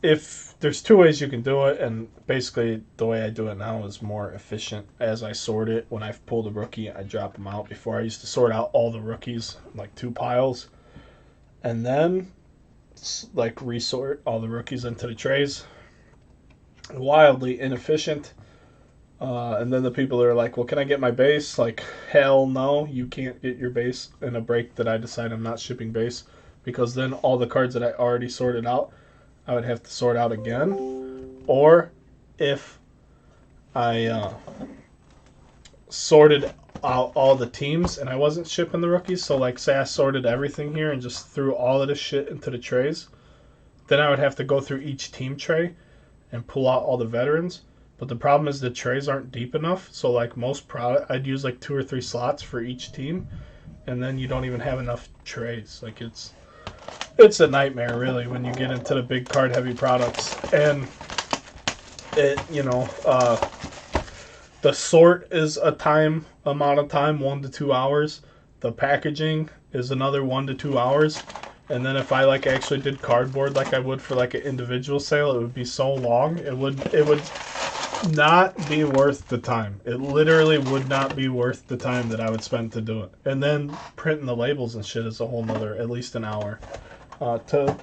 If there's 2 ways you can do it, and basically the way I do it now is more efficient. As I sort it, when I pull the rookie, I drop them out. Before I used to sort out all the rookies, like 2 piles, and then like resort all the rookies into the trays. Wildly inefficient. And then the people are like, well, can I get my base? Like, hell no, you can't get your base in a break that I decide I'm not shipping base, because then all the cards that I already sorted out, I would have to sort out again. Or if I sorted out all the teams and I wasn't shipping the rookies, so like say I sorted everything here and just threw all of this shit into the trays, then I would have to go through each team tray and pull out all the veterans. But the problem is the trays aren't deep enough, so like most product, I'd use like 2 or 3 slots for each team, and then you don't even have enough trays. Like it's a nightmare, really, when you get into the big card heavy products. And it, The sort is a amount of time, 1 to 2 hours. The packaging is another 1 to 2 hours. And then if I like actually did cardboard like I would for like an individual sale, it would be so long. It would not be worth the time. It literally would not be worth the time that I would spend to do it. And then printing the labels and shit is a whole nother at least an hour to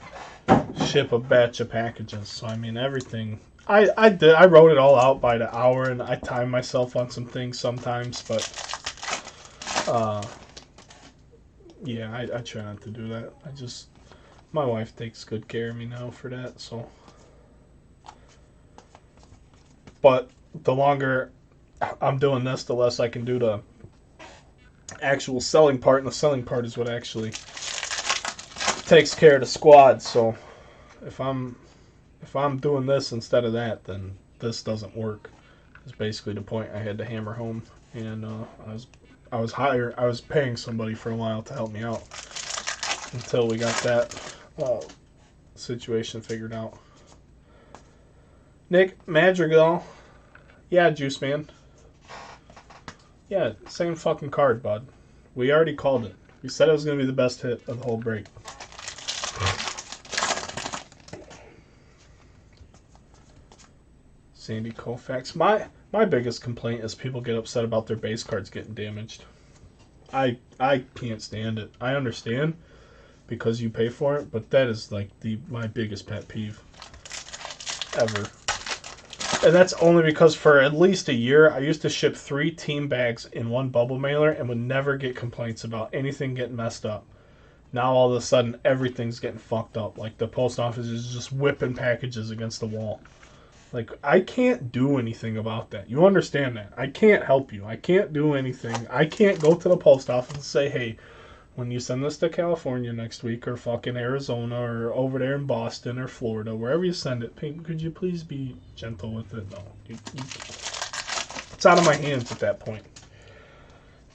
ship a batch of packages. So I mean everything. I wrote it all out by the hour, and I time myself on some things sometimes, but yeah, I try not to do that. My wife takes good care of me now for that, so. But the longer I'm doing this, the less I can do the actual selling part, and the selling part is what actually takes care of the squad. So if I'm doing this instead of that, then this doesn't work. It's basically the point I had to hammer home, and I was paying somebody for a while to help me out until we got that situation figured out. Nick Madrigal. Yeah, Juice Man. Yeah, same fucking card, bud. We already called it. We said it was going to be the best hit of the whole break. Sandy Koufax. My biggest complaint is people get upset about their base cards getting damaged. I can't stand it. I understand because you pay for it, but that is like my biggest pet peeve ever. And that's only because for at least a year, I used to ship 3 team bags in one bubble mailer and would never get complaints about anything getting messed up. Now all of a sudden, everything's getting fucked up. Like the post office is just whipping packages against the wall. Like, I can't do anything about that. You understand that? I can't help you. I can't do anything. I can't go to the post office and say, hey, when you send this to California next week, or fucking Arizona, or over there in Boston or Florida, wherever you send it, could you please be gentle with it? No. It's out of my hands at that point.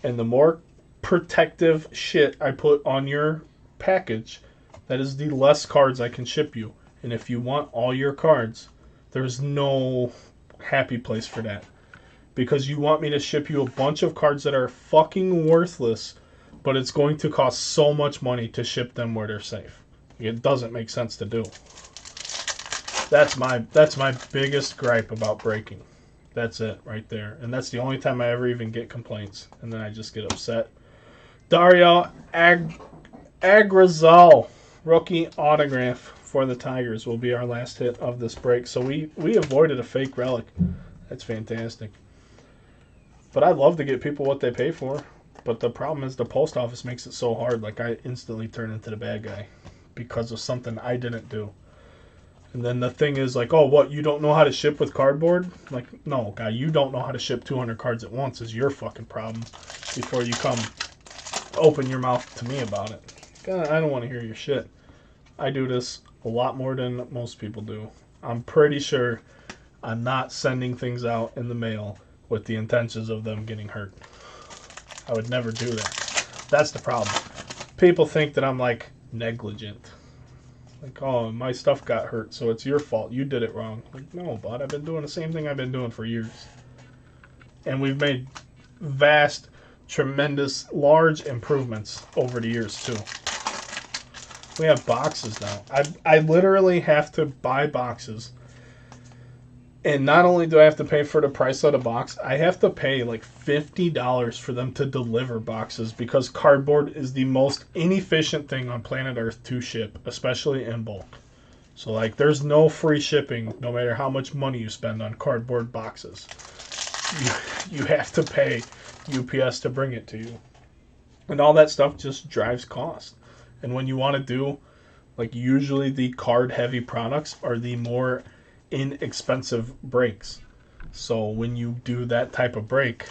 And the more protective shit I put on your package, that is the less cards I can ship you. And if you want all your cards, there's no happy place for that. Because you want me to ship you a bunch of cards that are fucking worthless, but it's going to cost so much money to ship them where they're safe. It doesn't make sense to do. That's my biggest gripe about breaking. That's it right there. And that's the only time I ever even get complaints. And then I just get upset. Dario Agrazal, rookie autograph for the Tigers, will be our last hit of this break. So we avoided a fake relic. That's fantastic. But I'd love to get people what they pay for. But the problem is the post office makes it so hard. Like, I instantly turn into the bad guy because of something I didn't do. And then the thing is like, oh, what, you don't know how to ship with cardboard? Like, no, guy, you don't know how to ship 200 cards at once is your fucking problem before you come open your mouth to me about it. God, I don't want to hear your shit. I do this a lot more than most people do. I'm pretty sure I'm not sending things out in the mail with the intentions of them getting hurt. I would never do that. That's the problem. People think that I'm, like, negligent. Like, oh, my stuff got hurt, so it's your fault. You did it wrong. Like, no, bud, I've been doing the same thing I've been doing for years. And we've made vast, tremendous, large improvements over the years, too. We have boxes now. I literally have to buy boxes. And not only do I have to pay for the price of the box, I have to pay like $50 for them to deliver boxes because cardboard is the most inefficient thing on planet Earth to ship, especially in bulk. So, like, there's no free shipping no matter how much money you spend on cardboard boxes. You have to pay UPS to bring it to you. And all that stuff just drives cost. And when you want to do, like, usually the card-heavy products are the more inexpensive breaks. So when you do that type of break,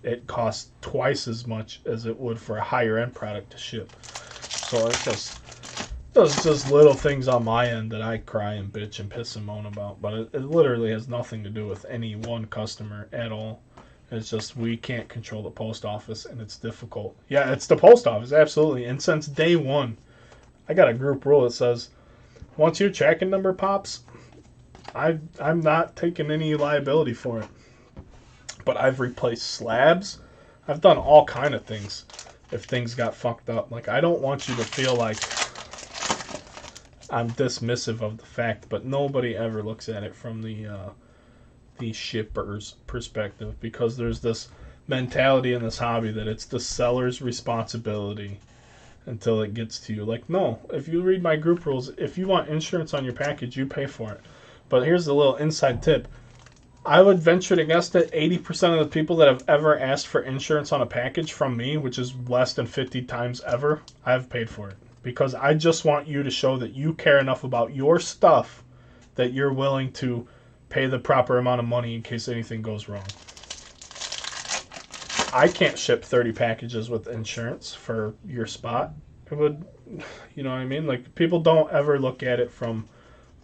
it costs twice as much as it would for a higher end product to ship. So it's just those just little things on my end that I cry and bitch and piss and moan about, but it literally has nothing to do with any one customer at all. It's just we can't control the post office and it's difficult. Yeah, it's the post office, absolutely. And since day one, I got a group rule that says once your tracking number pops, I'm not taking any liability for it. But I've replaced slabs. I've done all kind of things if things got fucked up. Like, I don't want you to feel like I'm dismissive of the fact, but nobody ever looks at it from the shipper's perspective, because there's this mentality in this hobby that it's the seller's responsibility until it gets to you. Like, no, if you read my group rules, if you want insurance on your package, you pay for it. But here's a little inside tip. I would venture to guess that 80% of the people that have ever asked for insurance on a package from me, which is less than 50 times ever, I've paid for it. Because I just want you to show that you care enough about your stuff that you're willing to pay the proper amount of money in case anything goes wrong. I can't ship 30 packages with insurance for your spot. It would, you know what I mean? Like, people don't ever look at it from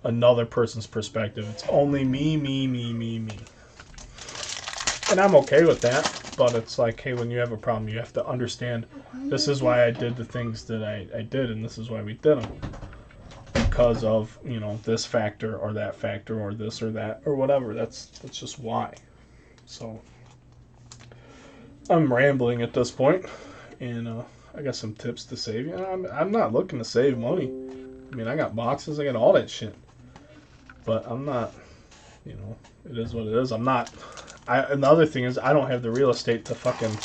another person's perspective. It's only me. And I'm okay with that, but it's like, hey, when you have a problem, you have to understand this is why I did the things that I did, and this is why we did them. Because of, you know, this factor or that factor or this or that or whatever. That's just why. So I'm rambling at this point, and I got some tips to save you. I'm not looking to save money. I mean, I got boxes, I got all that shit. But I'm not, you know, it is what it is. I'm not, and the other thing is, I don't have the real estate to fucking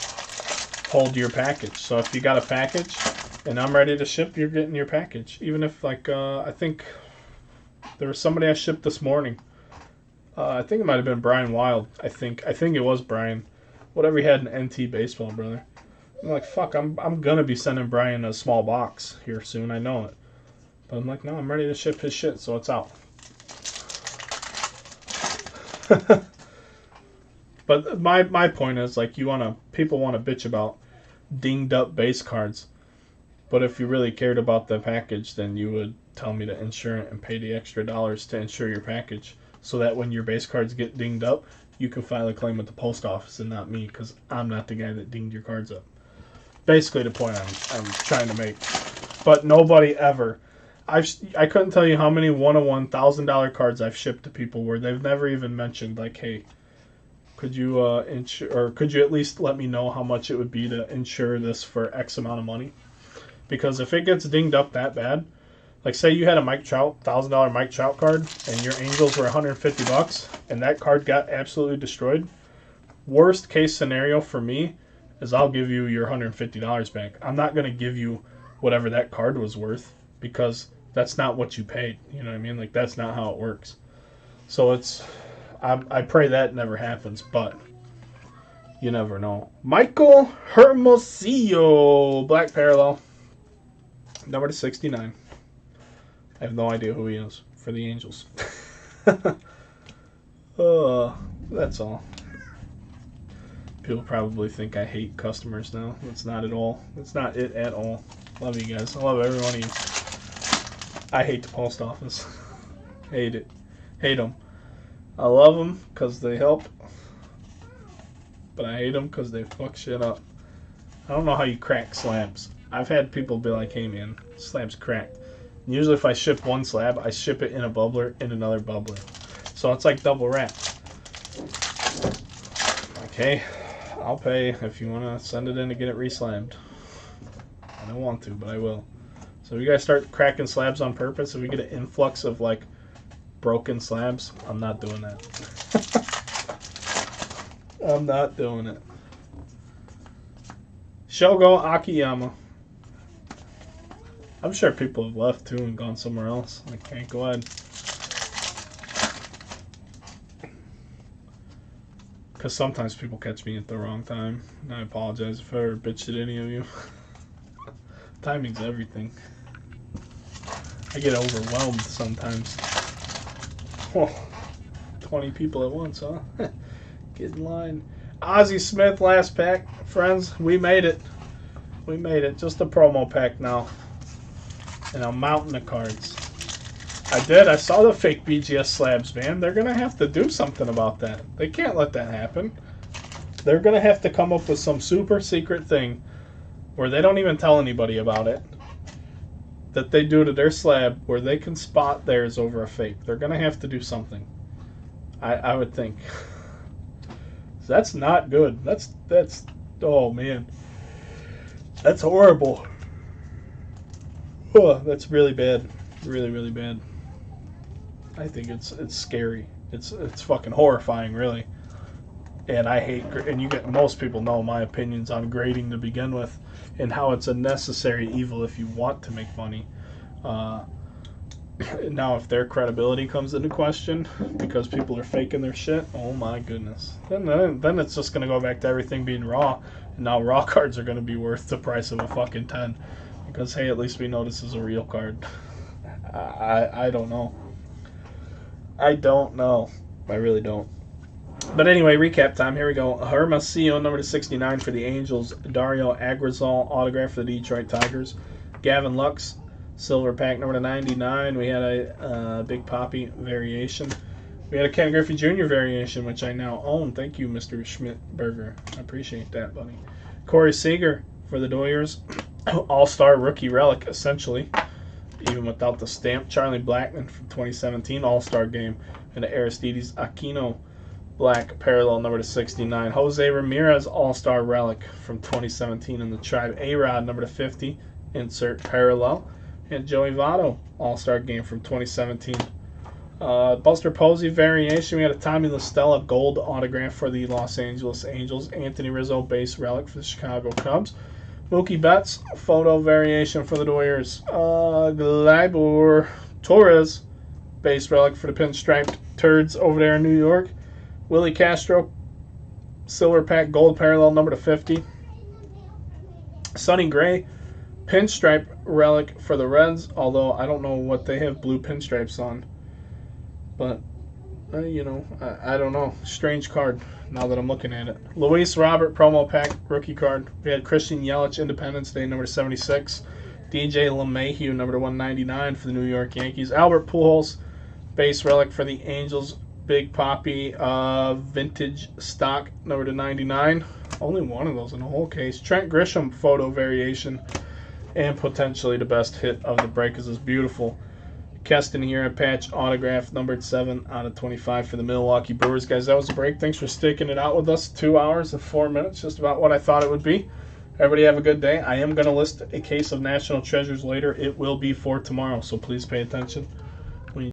hold your package. So if you got a package and I'm ready to ship, you're getting your package. Even if, like, I think there was somebody I shipped this morning. I think it might have been Brian Wild. I think it was Brian. Whatever he had in NT baseball, brother. I'm like, fuck, I'm gonna be sending Brian a small box here soon. I know it. But I'm like, no, I'm ready to ship his shit, so it's out. But my point is, like, people want to bitch about dinged up base cards, but if you really cared about the package, then you would tell me to insure it and pay the extra dollars to insure your package, so that when your base cards get dinged up, you can file a claim with the post office and not me, because I'm not the guy that dinged your cards up. Basically the point I'm trying to make. But nobody ever, I couldn't tell you how many one-on-one $1,000 cards I've shipped to people where they've never even mentioned, like, hey, could you insure, or could you at least let me know how much it would be to insure this for X amount of money? Because if it gets dinged up that bad, like, say you had a Mike Trout, $1,000 Mike Trout card, and your Angels were $150, and that card got absolutely destroyed. Worst case scenario for me is I'll give you your $150 back. I'm not going to give you whatever that card was worth, because that's not what you paid. You know what I mean? Like, that's not how it works. So it's, I pray that never happens, but you never know. Michael Hermosillo, Black Parallel, number to 69. I have no idea who he is for the Angels. That's all. People probably think I hate customers now. That's not at all. That's not it at all. Love you guys. I love every one of you. I hate the post office. Hate it. Hate them. I love them because they help, but I hate them because they fuck shit up. I don't know how you crack slabs. I've had people be like, hey man, slab's cracked. And usually if I ship one slab, I ship it in a bubbler in another bubbler. So it's like double wrapped. Okay, I'll pay if you want to send it in to get it re-slammed. I don't want to, but I will. So if you guys start cracking slabs on purpose, if we get an influx of, like, broken slabs, I'm not doing that. I'm not doing it. Shogo Akiyama. I'm sure people have left too and gone somewhere else. Like, hey, go ahead. Because sometimes people catch me at the wrong time. And I apologize if I ever bitched at any of you. Timing's everything. I get overwhelmed sometimes. Oh, 20 people at once, huh? Get in line. Ozzie Smith, last pack. Friends, we made it. We made it. Just a promo pack now. And I'm mounting the cards. I did. I saw the fake BGS slabs, man. They're going to have to do something about that. They can't let that happen. They're going to have to come up with some super secret thing where they don't even tell anybody about it, that they do to their slab where they can spot theirs over a fake. They're going to have to do something. I would think. That's not good. That's oh man, that's horrible. Oh, that's really bad, really bad. I think it's scary. It's fucking horrifying, really. And I hate, and you get, most people know my opinions on grading to begin with, and how it's a necessary evil if you want to make money. Now, if their credibility comes into question because people are faking their shit, oh my goodness. Then it's just going to go back to everything being raw. And now raw cards are going to be worth the price of a fucking 10. Because, hey, at least we know this is a real card. I don't know. I don't know. I really don't. But anyway, recap time. Here we go. Hermosillo, number 69 for the Angels. Dario Agrazal, autograph for the Detroit Tigers. Gavin Lux, silver pack, number 99. We had a Big Papi variation. We had a Ken Griffey Jr. variation, which I now own. Thank you, Mr. Schmidtberger. I appreciate that, buddy. Corey Seager for the Doyers. All-Star rookie relic, essentially, even without the stamp. Charlie Blackmon from 2017 All-Star game. And the Aristides Aquino black parallel number 69. Jose Ramirez All-Star relic from 2017 in the Tribe. A-Rod number 50 insert parallel. And Joey Votto All-Star game from 2017. Buster Posey variation. We had a Tommy La Stella gold autograph for the Los Angeles Angels. Anthony Rizzo base relic for the Chicago Cubs. Mookie Betts photo variation for the Doyers. Gleyber Torres base relic for the pinstriped turds over there in New York. Willie Castro silver pack gold parallel number 50. Sonny Gray pinstripe relic for the Reds, although I don't know what they have blue pinstripes on. But, I don't know. Strange card now that I'm looking at it. Luis Robert promo pack rookie card. We had Christian Yelich Independence Day number 76. DJ LeMahieu number 199 for the New York Yankees. Albert Pujols base relic for the Angels. Big Papi vintage stock number 99. Only one of those in the whole case. Trent Grisham photo variation. And potentially the best hit of the break is this beautiful Keston Hiura patch autograph numbered 7 out of 25 for the Milwaukee Brewers. Guys, that was a break. Thanks for sticking it out with us. 2 hours and 4 minutes, just about what I thought it would be. Everybody have a good day. I am going to list a case of National Treasures later. It will be for tomorrow, so please pay attention.